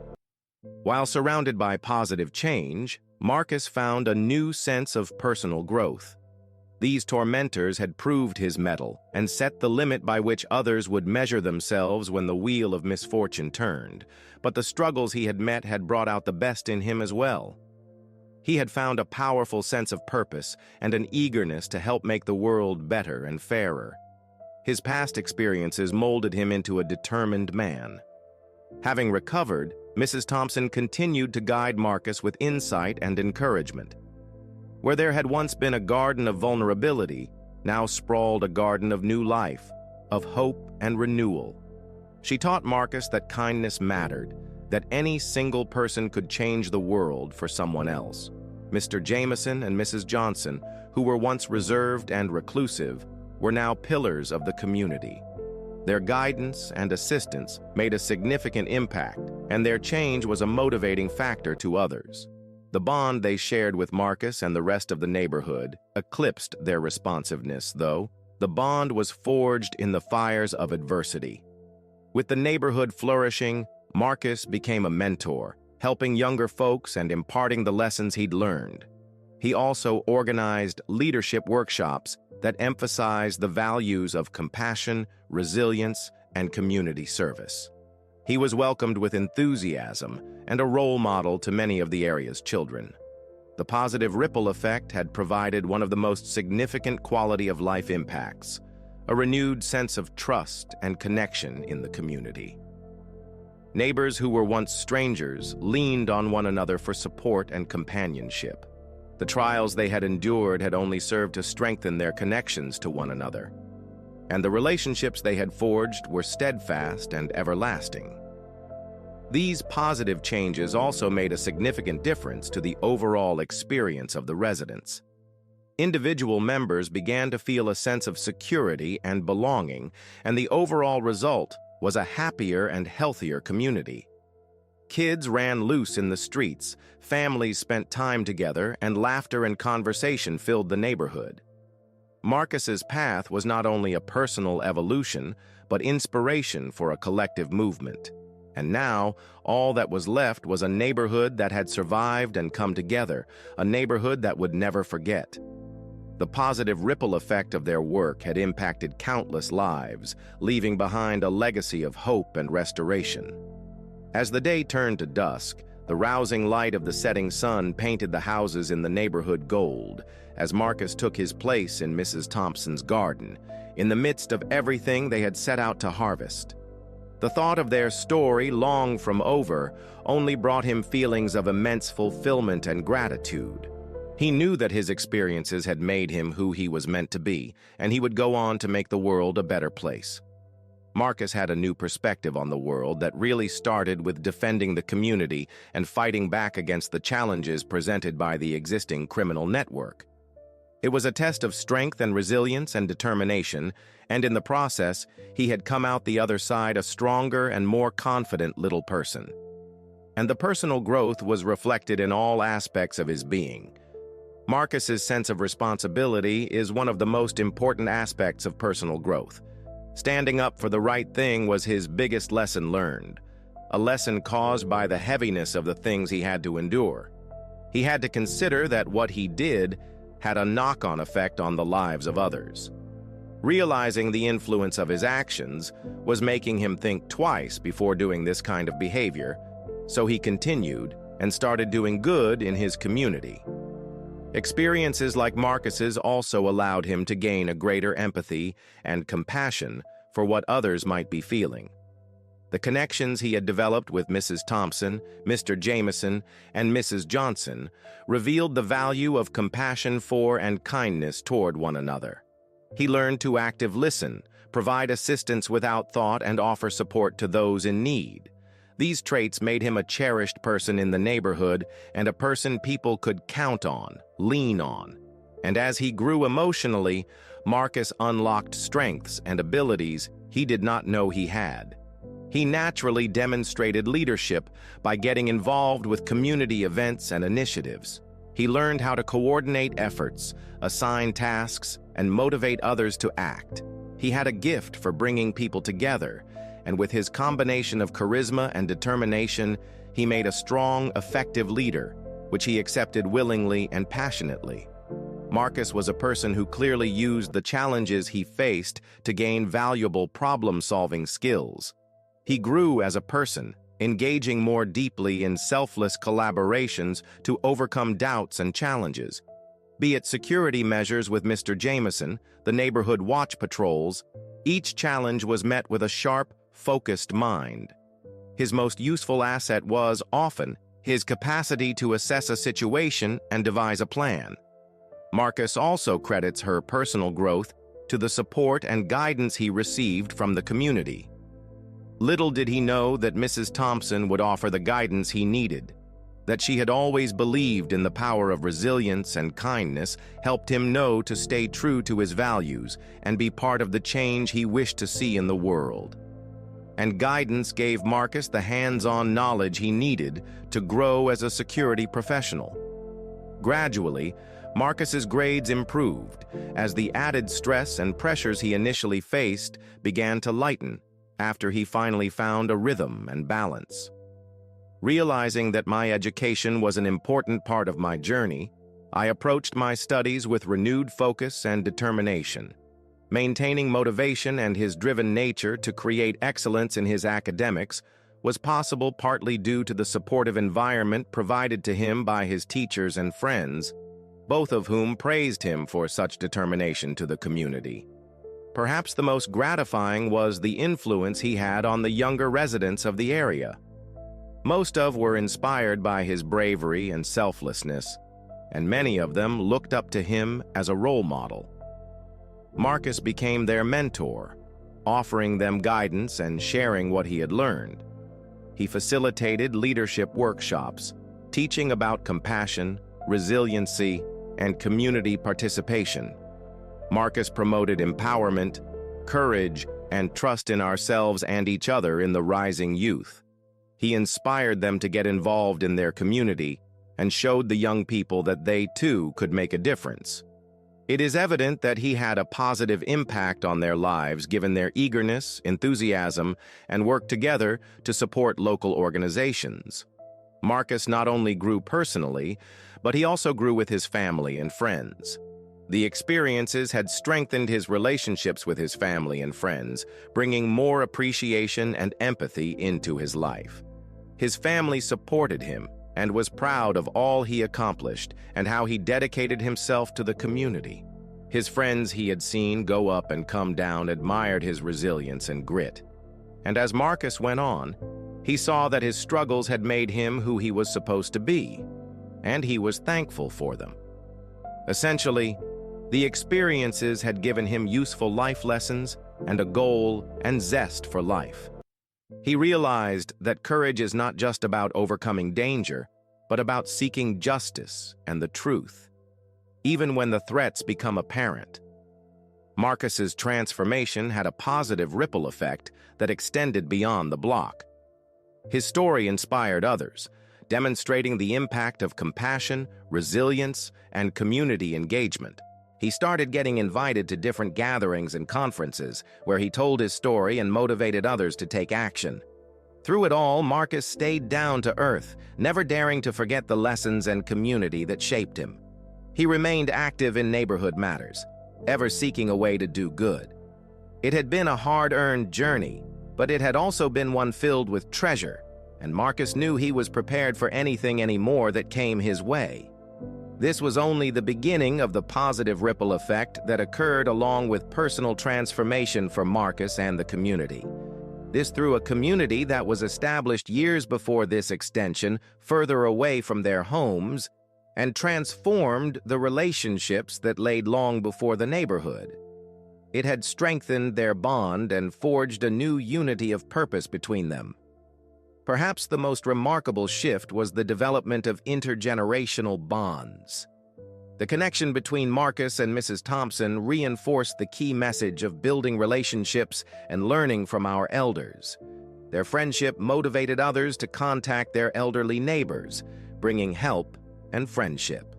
While surrounded by positive change, Marcus found a new sense of personal growth. These tormentors had proved his mettle and set the limit by which others would measure themselves when the wheel of misfortune turned, but the struggles he had met had brought out the best in him as well. He had found a powerful sense of purpose and an eagerness to help make the world better and fairer. His past experiences molded him into a determined man. Having recovered, Mrs. Thompson continued to guide Marcus with insight and encouragement. Where there had once been a garden of vulnerability, now sprawled a garden of new life, of hope and renewal. She taught Marcus that kindness mattered, that any single person could change the world for someone else. Mr. Jameson and Mrs. Johnson, who were once reserved and reclusive, were now pillars of the community. Their guidance and assistance made a significant impact, and their change was a motivating factor to others. The bond they shared with Marcus and the rest of the neighborhood eclipsed their responsiveness, though. The bond was forged in the fires of adversity. With the neighborhood flourishing, Marcus became a mentor, helping younger folks and imparting the lessons he'd learned. He also organized leadership workshops that emphasized the values of compassion, resilience, and community service. He was welcomed with enthusiasm and a role model to many of the area's children. The positive ripple effect had provided one of the most significant quality of life impacts, a renewed sense of trust and connection in the community. Neighbors who were once strangers leaned on one another for support and companionship. The trials they had endured had only served to strengthen their connections to one another, and the relationships they had forged were steadfast and everlasting. These positive changes also made a significant difference to the overall experience of the residents. Individual members began to feel a sense of security and belonging, and the overall result was a happier and healthier community. Kids ran loose in the streets, families spent time together, and laughter and conversation filled the neighborhood. Marcus's path was not only a personal evolution, but inspiration for a collective movement. And now, all that was left was a neighborhood that had survived and come together, a neighborhood that would never forget. The positive ripple effect of their work had impacted countless lives, leaving behind a legacy of hope and restoration. As the day turned to dusk, the rousing light of the setting sun painted the houses in the neighborhood gold, as Marcus took his place in Mrs. Thompson's garden, in the midst of everything they had set out to harvest. The thought of their story, long from over, only brought him feelings of immense fulfillment and gratitude. He knew that his experiences had made him who he was meant to be, and he would go on to make the world a better place. Marcus had a new perspective on the world that really started with defending the community and fighting back against the challenges presented by the existing criminal network. It was a test of strength and resilience and determination, and in the process, he had come out the other side a stronger and more confident little person. And the personal growth was reflected in all aspects of his being. Marcus's sense of responsibility is one of the most important aspects of personal growth. Standing up for the right thing was his biggest lesson learned, a lesson caused by the heaviness of the things he had to endure. He had to consider that what he did had a knock-on effect on the lives of others. Realizing the influence of his actions was making him think twice before doing this kind of behavior, so he continued and started doing good in his community. Experiences like Marcus's also allowed him to gain a greater empathy and compassion for what others might be feeling. The connections he had developed with Mrs. Thompson, Mr. Jameson, and Mrs. Johnson revealed the value of compassion for and kindness toward one another. He learned to actively listen, provide assistance without thought, and offer support to those in need. These traits made him a cherished person in the neighborhood and a person people could count on, lean on. And as he grew emotionally, Marcus unlocked strengths and abilities he did not know he had. He naturally demonstrated leadership by getting involved with community events and initiatives. He learned how to coordinate efforts, assign tasks, and motivate others to act. He had a gift for bringing people together, and with his combination of charisma and determination, he made a strong, effective leader, which he accepted willingly and passionately. Marcus was a person who clearly used the challenges he faced to gain valuable problem-solving skills. He grew as a person, engaging more deeply in selfless collaborations to overcome doubts and challenges. Be it security measures with Mr. Jameson, the neighborhood watch patrols, each challenge was met with a sharp, focused mind. His most useful asset was, often, his capacity to assess a situation and devise a plan. Marcus also credits her personal growth to the support and guidance he received from the community. Little did he know that Mrs. Thompson would offer the guidance he needed. That she had always believed in the power of resilience and kindness helped him know to stay true to his values and be part of the change he wished to see in the world. And guidance gave Marcus the hands-on knowledge he needed to grow as a security professional. Gradually, Marcus's grades improved as the added stress and pressures he initially faced began to lighten after he finally found a rhythm and balance. Realizing that my education was an important part of my journey, I approached my studies with renewed focus and determination. Maintaining motivation and his driven nature to create excellence in his academics was possible partly due to the supportive environment provided to him by his teachers and friends, both of whom praised him for such determination to the community. Perhaps the most gratifying was the influence he had on the younger residents of the area. Most of were inspired by his bravery and selflessness, and many of them looked up to him as a role model. Marcus became their mentor, offering them guidance and sharing what he had learned. He facilitated leadership workshops, teaching about compassion, resiliency, and community participation. Marcus promoted empowerment, courage, and trust in ourselves and each other in the rising youth. He inspired them to get involved in their community and showed the young people that they too could make a difference. It is evident that he had a positive impact on their lives given their eagerness, enthusiasm, and work together to support local organizations. Marcus not only grew personally, but he also grew with his family and friends. The experiences had strengthened his relationships with his family and friends, bringing more appreciation and empathy into his life. His family supported him and was proud of all he accomplished and how he dedicated himself to the community. His friends he had seen go up and come down admired his resilience and grit. And as Marcus went on, he saw that his struggles had made him who he was supposed to be, and he was thankful for them. Essentially, the experiences had given him useful life lessons and a goal and zest for life. He realized that courage is not just about overcoming danger, but about seeking justice and the truth, even when the threats become apparent. Marcus's transformation had a positive ripple effect that extended beyond the block. His story inspired others, demonstrating the impact of compassion, resilience, and community engagement. He started getting invited to different gatherings and conferences where he told his story and motivated others to take action. Through it all, Marcus stayed down to earth, never daring to forget the lessons and community that shaped him. He remained active in neighborhood matters, ever seeking a way to do good. It had been a hard-earned journey, but it had also been one filled with treasure, and Marcus knew he was prepared for anything anymore that came his way. This was only the beginning of the positive ripple effect that occurred along with personal transformation for Marcus and the community. This through a community that was established years before this extension, further away from their homes, and transformed the relationships that laid long before the neighborhood. It had strengthened their bond and forged a new unity of purpose between them. Perhaps the most remarkable shift was the development of intergenerational bonds. The connection between Marcus and Mrs. Thompson reinforced the key message of building relationships and learning from our elders. Their friendship motivated others to contact their elderly neighbors, bringing help and friendship.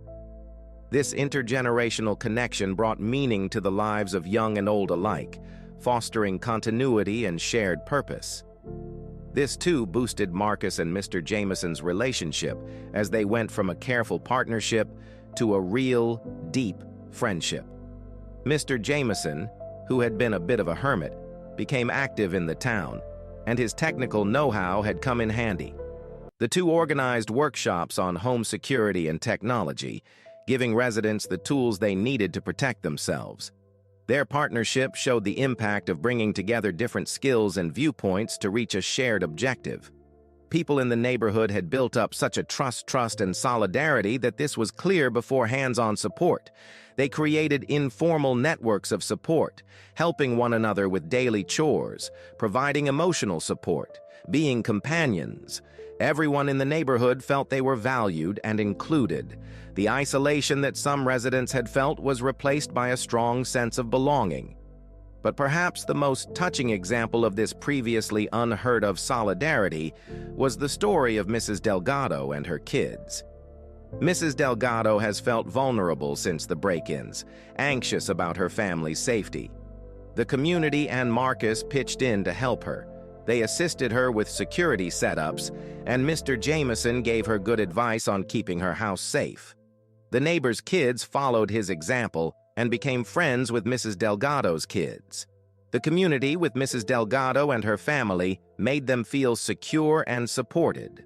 This intergenerational connection brought meaning to the lives of young and old alike, fostering continuity and shared purpose. This too boosted Marcus and Mr. Jameson's relationship as they went from a careful partnership to a real, deep friendship. Mr. Jameson, who had been a bit of a hermit, became active in the town, and his technical know-how had come in handy. The two organized workshops on home security and technology, giving residents the tools they needed to protect themselves. Their partnership showed the impact of bringing together different skills and viewpoints to reach a shared objective. People in the neighborhood had built up such a trust and solidarity that this was clear before hands-on support. They created informal networks of support, helping one another with daily chores, providing emotional support, being companions. Everyone in the neighborhood felt they were valued and included. The isolation that some residents had felt was replaced by a strong sense of belonging. But perhaps the most touching example of this previously unheard-of solidarity was the story of Mrs. Delgado and her kids. Mrs. Delgado has felt vulnerable since the break-ins, anxious about her family's safety. The community and Marcus pitched in to help her. They assisted her with security setups, and Mr. Jameson gave her good advice on keeping her house safe. The neighbor's kids followed his example and became friends with Mrs. Delgado's kids. The community with Mrs. Delgado and her family made them feel secure and supported.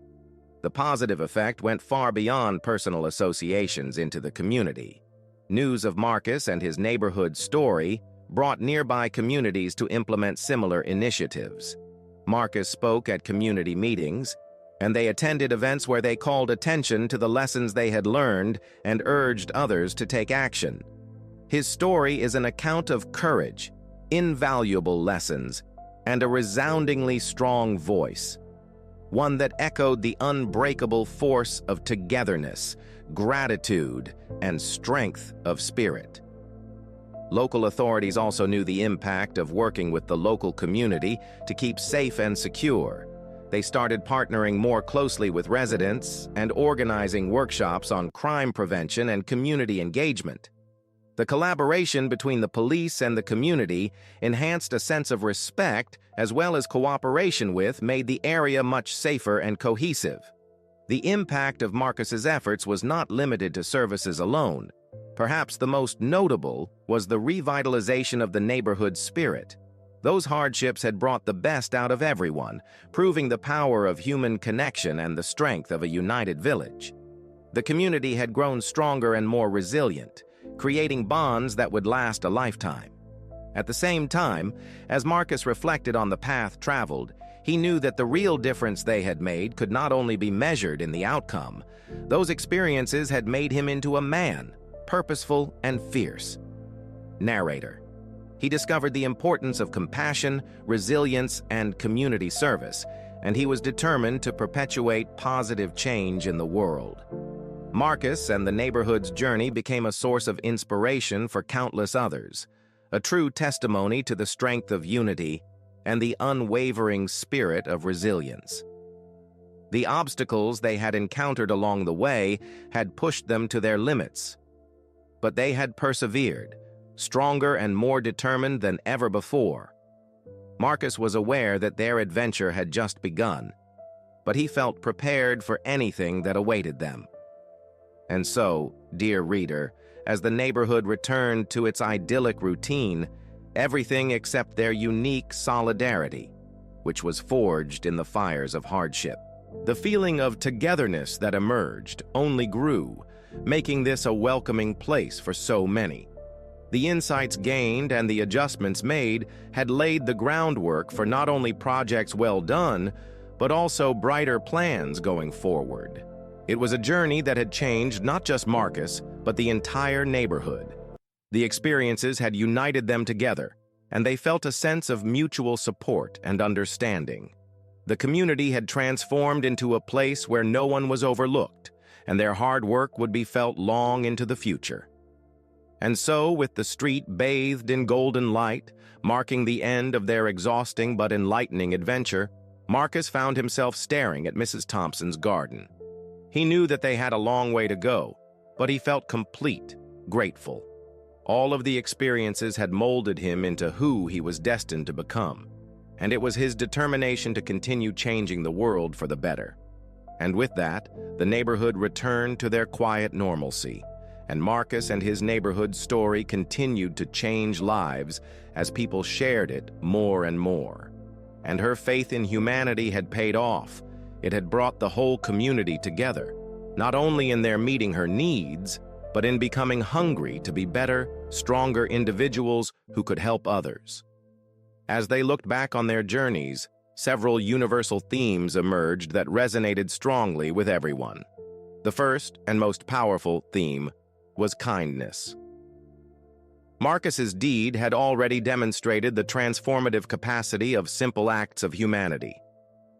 The positive effect went far beyond personal associations into the community. News of Marcus and his neighborhood story brought nearby communities to implement similar initiatives. Marcus spoke at community meetings, and they attended events where they called attention to the lessons they had learned and urged others to take action. His story is an account of courage, invaluable lessons, and a resoundingly strong voice. One that echoed the unbreakable force of togetherness, gratitude, and strength of spirit. Local authorities also knew the impact of working with the local community to keep safe and secure. They started partnering more closely with residents and organizing workshops on crime prevention and community engagement. The collaboration between the police and the community enhanced a sense of respect as well as cooperation made the area much safer and cohesive. The impact of Marcus's efforts was not limited to services alone. Perhaps the most notable was the revitalization of the neighborhood spirit. Those hardships had brought the best out of everyone, proving the power of human connection and the strength of a united village. The community had grown stronger and more resilient, creating bonds that would last a lifetime. At the same time, as Marcus reflected on the path traveled, he knew that the real difference they had made could not only be measured in the outcome. Those experiences had made him into a man, purposeful and fierce. Narrator. He discovered the importance of compassion, resilience, and community service, and he was determined to perpetuate positive change in the world. Marcus and the neighborhood's journey became a source of inspiration for countless others, a true testimony to the strength of unity and the unwavering spirit of resilience. The obstacles they had encountered along the way had pushed them to their limits, but they had persevered, stronger and more determined than ever before. Marcus was aware that their adventure had just begun, but he felt prepared for anything that awaited them. And so, dear reader, as the neighborhood returned to its idyllic routine, everything except their unique solidarity, which was forged in the fires of hardship. The feeling of togetherness that emerged only grew, making this a welcoming place for so many. The insights gained and the adjustments made had laid the groundwork for not only projects well done, but also brighter plans going forward. It was a journey that had changed not just Marcus, but the entire neighborhood. The experiences had united them together, and they felt a sense of mutual support and understanding. The community had transformed into a place where no one was overlooked, and their hard work would be felt long into the future. And so, with the street bathed in golden light, marking the end of their exhausting but enlightening adventure, Marcus found himself staring at Mrs. Thompson's garden. He knew that they had a long way to go, but he felt complete, grateful. All of the experiences had molded him into who he was destined to become, and it was his determination to continue changing the world for the better. And with that, the neighborhood returned to their quiet normalcy, and Marcus and his neighborhood's story continued to change lives as people shared it more and more. And her faith in humanity had paid off. It had brought the whole community together, not only in their meeting her needs, but in becoming hungry to be better, stronger individuals who could help others. As they looked back on their journeys, several universal themes emerged that resonated strongly with everyone. The first and most powerful theme was kindness. Marcus's deed had already demonstrated the transformative capacity of simple acts of humanity.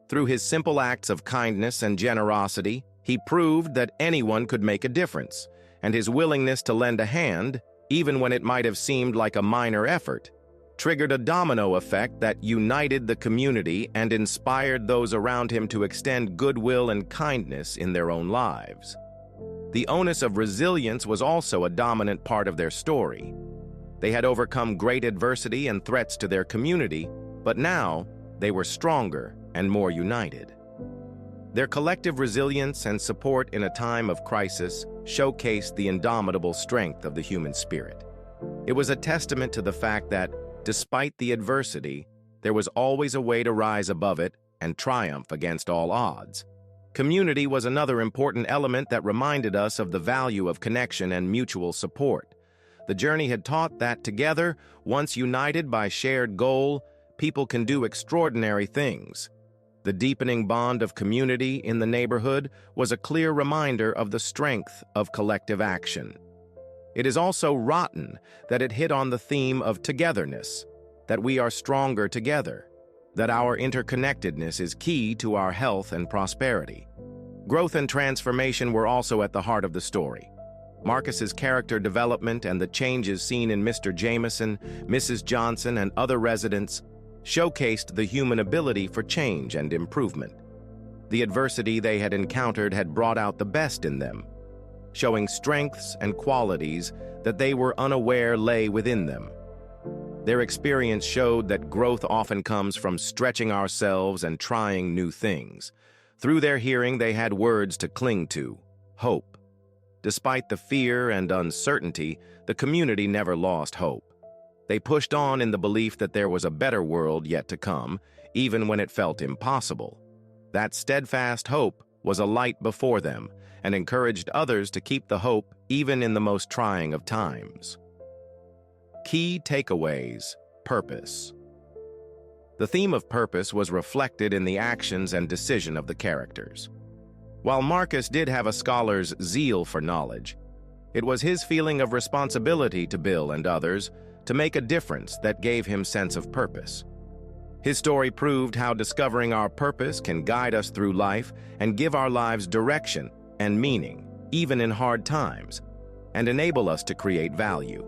Through his simple acts of kindness and generosity, he proved that anyone could make a difference, and his willingness to lend a hand, even when it might have seemed like a minor effort, triggered a domino effect that united the community and inspired those around him to extend goodwill and kindness in their own lives. The onus of resilience was also a dominant part of their story. They had overcome great adversity and threats to their community, but now they were stronger and more united. Their collective resilience and support in a time of crisis showcased the indomitable strength of the human spirit. It was a testament to the fact that, despite the adversity, there was always a way to rise above it and triumph against all odds. Community was another important element that reminded us of the value of connection and mutual support. The journey had taught that together, once united by shared goal, people can do extraordinary things. The deepening bond of community in the neighborhood was a clear reminder of the strength of collective action. It is also rotten that it hit on the theme of togetherness, that we are stronger together, that our interconnectedness is key to our health and prosperity. Growth and transformation were also at the heart of the story. Marcus's character development and the changes seen in Mr. Jameson, Mrs. Johnson, and other residents showcased the human ability for change and improvement. The adversity they had encountered had brought out the best in them, showing strengths and qualities that they were unaware lay within them. Their experience showed that growth often comes from stretching ourselves and trying new things. Through their hearing, they had words to cling to: hope. Despite the fear and uncertainty, the community never lost hope. They pushed on in the belief that there was a better world yet to come, even when it felt impossible. That steadfast hope was a light before them and encouraged others to keep the hope even in the most trying of times. Key takeaways: purpose. The theme of purpose was reflected in the actions and decision of the characters. While Marcus did have a scholar's zeal for knowledge, it was his feeling of responsibility to Bill and others to make a difference that gave him sense of purpose. His story proved how discovering our purpose can guide us through life and give our lives direction and meaning, even in hard times, and enable us to create value.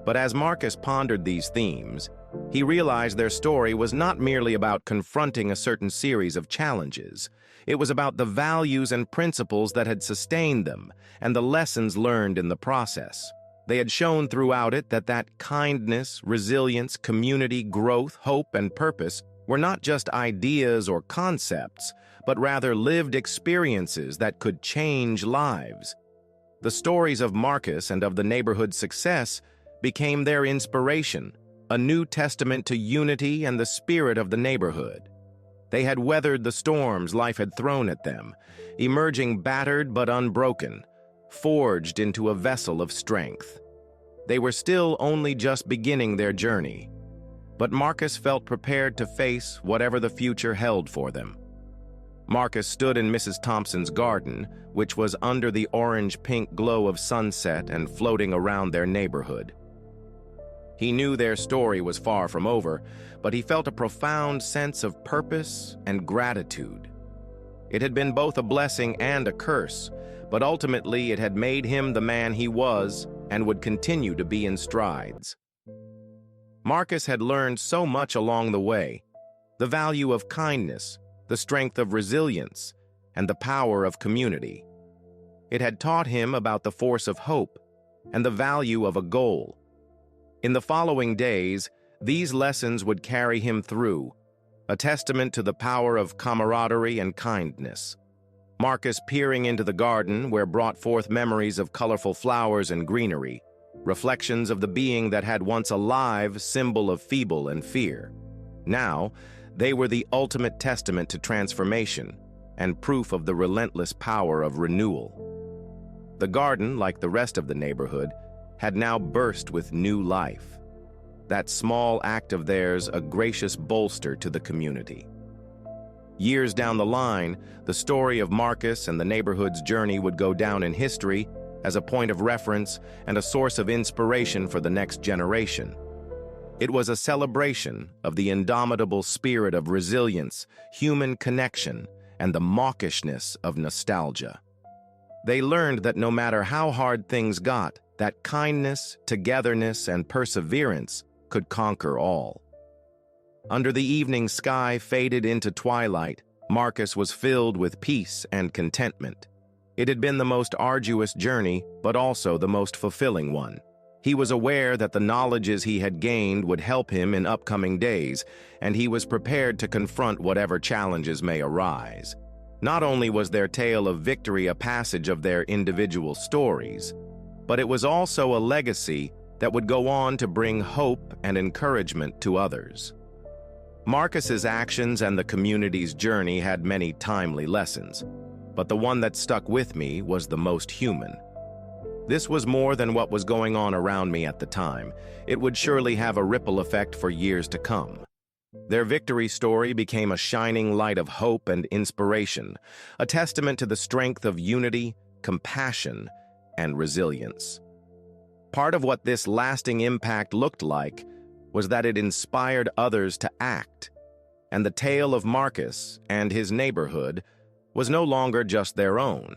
But as Marcus pondered these themes, he realized their story was not merely about confronting a certain series of challenges. It was about the values and principles that had sustained them and the lessons learned in the process. They had shown throughout it that kindness, resilience, community, growth, hope, and purpose were not just ideas or concepts, but rather lived experiences that could change lives. The stories of Marcus and of the neighborhood's success became their inspiration, a new testament to unity and the spirit of the neighborhood. They had weathered the storms life had thrown at them, emerging battered but unbroken, forged into a vessel of strength. They were still only just beginning their journey, but Marcus felt prepared to face whatever the future held for them. Marcus stood in Mrs. Thompson's garden, which was under the orange-pink glow of sunset and floating around their neighborhood. He knew their story was far from over, but he felt a profound sense of purpose and gratitude. It had been both a blessing and a curse, but ultimately it had made him the man he was and would continue to be in strides. Marcus had learned so much along the way: the value of kindness, the strength of resilience, and the power of community. it had taught him about the force of hope and the value of a goal. In the following days, these lessons would carry him through, a testament to the power of camaraderie and kindness. Marcus, peering into the garden where brought forth memories of colorful flowers and greenery, reflections of the being that had once a live symbol of feeble and fear. Now, they were the ultimate testament to transformation and proof of the relentless power of renewal. The garden, like the rest of the neighborhood, had now burst with new life. That small act of theirs a gracious bolster to the community. Years down the line, the story of Marcus and the neighborhood's journey would go down in history as a point of reference and a source of inspiration for the next generation. It was a celebration of the indomitable spirit of resilience, human connection, and the mawkishness of nostalgia. They learned that no matter how hard things got, that kindness, togetherness, and perseverance could conquer all. Under the evening sky faded into twilight, Marcus was filled with peace and contentment. It had been the most arduous journey, but also the most fulfilling one. He was aware that the knowledges he had gained would help him in upcoming days, and he was prepared to confront whatever challenges may arise. Not only was their tale of victory a passage of their individual stories, but it was also a legacy that would go on to bring hope and encouragement to others. Marcus's actions and the community's journey had many timely lessons, but the one that stuck with me was the most human. This was more than what was going on around me at the time. It would surely have a ripple effect for years to come. Their victory story became a shining light of hope and inspiration, a testament to the strength of unity, compassion, and resilience. Part of what this lasting impact looked like was that it inspired others to act, and the tale of Marcus and his neighborhood was no longer just their own.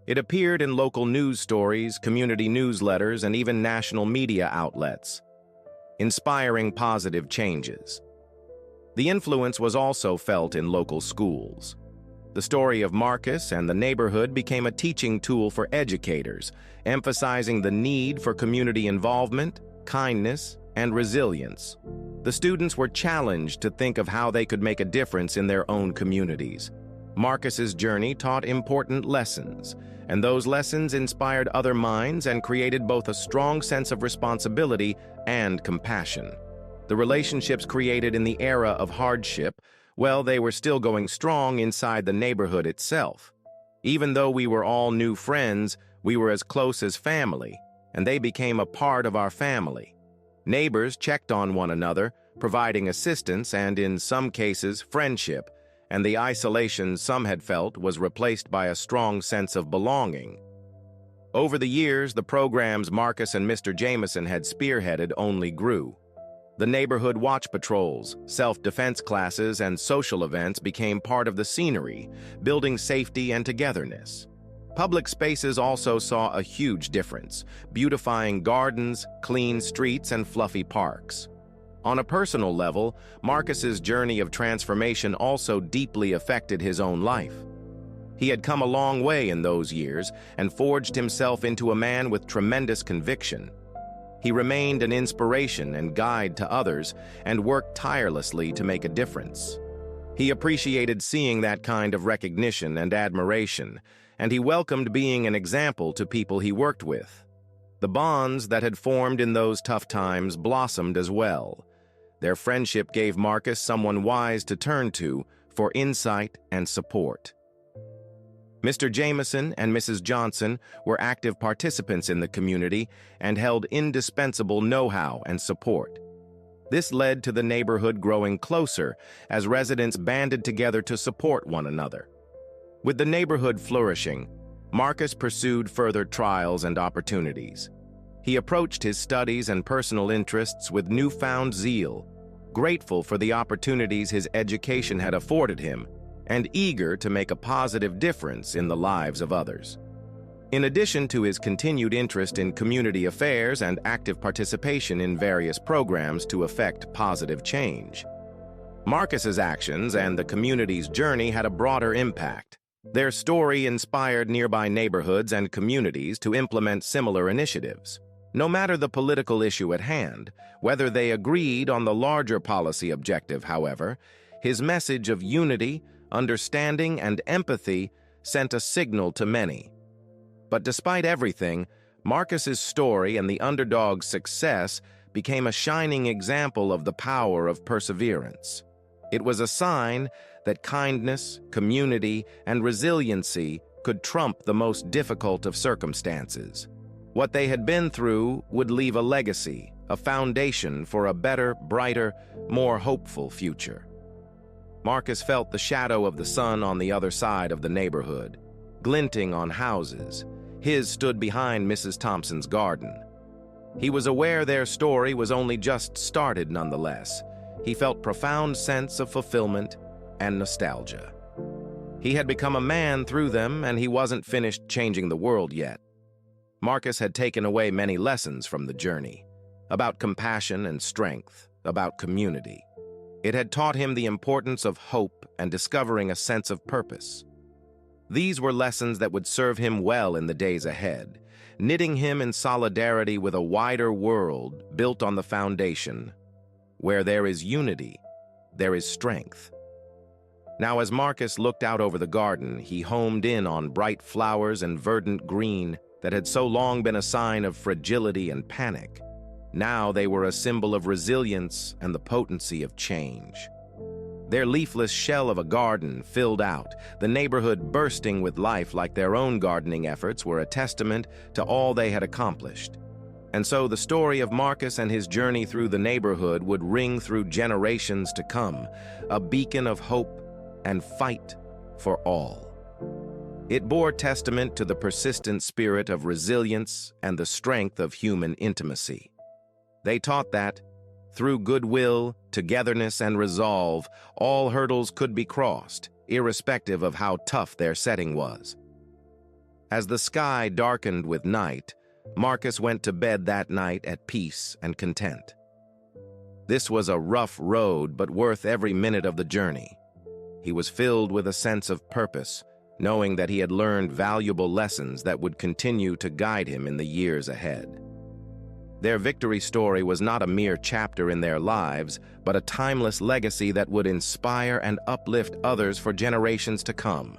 It appeared in local news stories, community newsletters, and even national media outlets, inspiring positive changes. The influence was also felt in local schools. The story of Marcus and the neighborhood became a teaching tool for educators, emphasizing the need for community involvement, kindness, and resilience. The students were challenged to think of how they could make a difference in their own communities. Marcus's journey taught important lessons, and those lessons inspired other minds and created both a strong sense of responsibility and compassion. The relationships created in the era of hardship, well, they were still going strong inside the neighborhood itself. Even though we were all new friends, we were as close as family, and they became a part of our family. Neighbors checked on one another, providing assistance and, in some cases, friendship, and the isolation some had felt was replaced by a strong sense of belonging. Over the years, the programs Marcus and Mr. Jameson had spearheaded only grew. The neighborhood watch patrols, self-defense classes, and social events became part of the scenery, building safety and togetherness. Public spaces also saw a huge difference, beautifying gardens, clean streets, and fluffy parks. On a personal level, Marcus's journey of transformation also deeply affected his own life. He had come a long way in those years and forged himself into a man with tremendous conviction. He remained an inspiration and guide to others and worked tirelessly to make a difference. He appreciated seeing that kind of recognition and admiration, and he welcomed being an example to people he worked with. The bonds that had formed in those tough times blossomed as well. Their friendship gave Marcus someone wise to turn to for insight and support. Mr. Jameson and Mrs. Johnson were active participants in the community and held indispensable know-how and support. This led to the neighborhood growing closer as residents banded together to support one another. With the neighborhood flourishing, Marcus pursued further trials and opportunities. He approached his studies and personal interests with newfound zeal, grateful for the opportunities his education had afforded him, and eager to make a positive difference in the lives of others. In addition to his continued interest in community affairs and active participation in various programs to effect positive change, Marcus's actions and the community's journey had a broader impact. Their story inspired nearby neighborhoods and communities to implement similar initiatives. No matter the political issue at hand, whether they agreed on the larger policy objective, however, his message of unity, understanding, and empathy sent a signal to many. But despite everything, Marcus's story and the underdog's success became a shining example of the power of perseverance. It was a sign that kindness, community, and resiliency could trump the most difficult of circumstances. What they had been through would leave a legacy, a foundation for a better, brighter, more hopeful future. Marcus felt the shadow of the sun on the other side of the neighborhood, glinting on houses. His stood behind Mrs. Thompson's garden. He was aware their story was only just started nonetheless. He felt profound sense of fulfillment and nostalgia. He had become a man through them, and he wasn't finished changing the world yet. Marcus had taken away many lessons from the journey, about compassion and strength, about community. It had taught him the importance of hope and discovering a sense of purpose. These were lessons that would serve him well in the days ahead, knitting him in solidarity with a wider world built on the foundation. Where there is unity, there is strength. Now, as Marcus looked out over the garden, he homed in on bright flowers and verdant green that had so long been a sign of fragility and panic. Now they were a symbol of resilience and the potency of change. Their leafless shell of a garden filled out, the neighborhood bursting with life like their own gardening efforts were a testament to all they had accomplished. And so the story of Marcus and his journey through the neighborhood would ring through generations to come, a beacon of hope and fight for all. It bore testament to the persistent spirit of resilience and the strength of human intimacy. They taught that, through goodwill, togetherness, and resolve, all hurdles could be crossed, irrespective of how tough their setting was. As the sky darkened with night, Marcus went to bed that night at peace and content. This was a rough road, but worth every minute of the journey. He was filled with a sense of purpose, knowing that he had learned valuable lessons that would continue to guide him in the years ahead. Their victory story was not a mere chapter in their lives, but a timeless legacy that would inspire and uplift others for generations to come.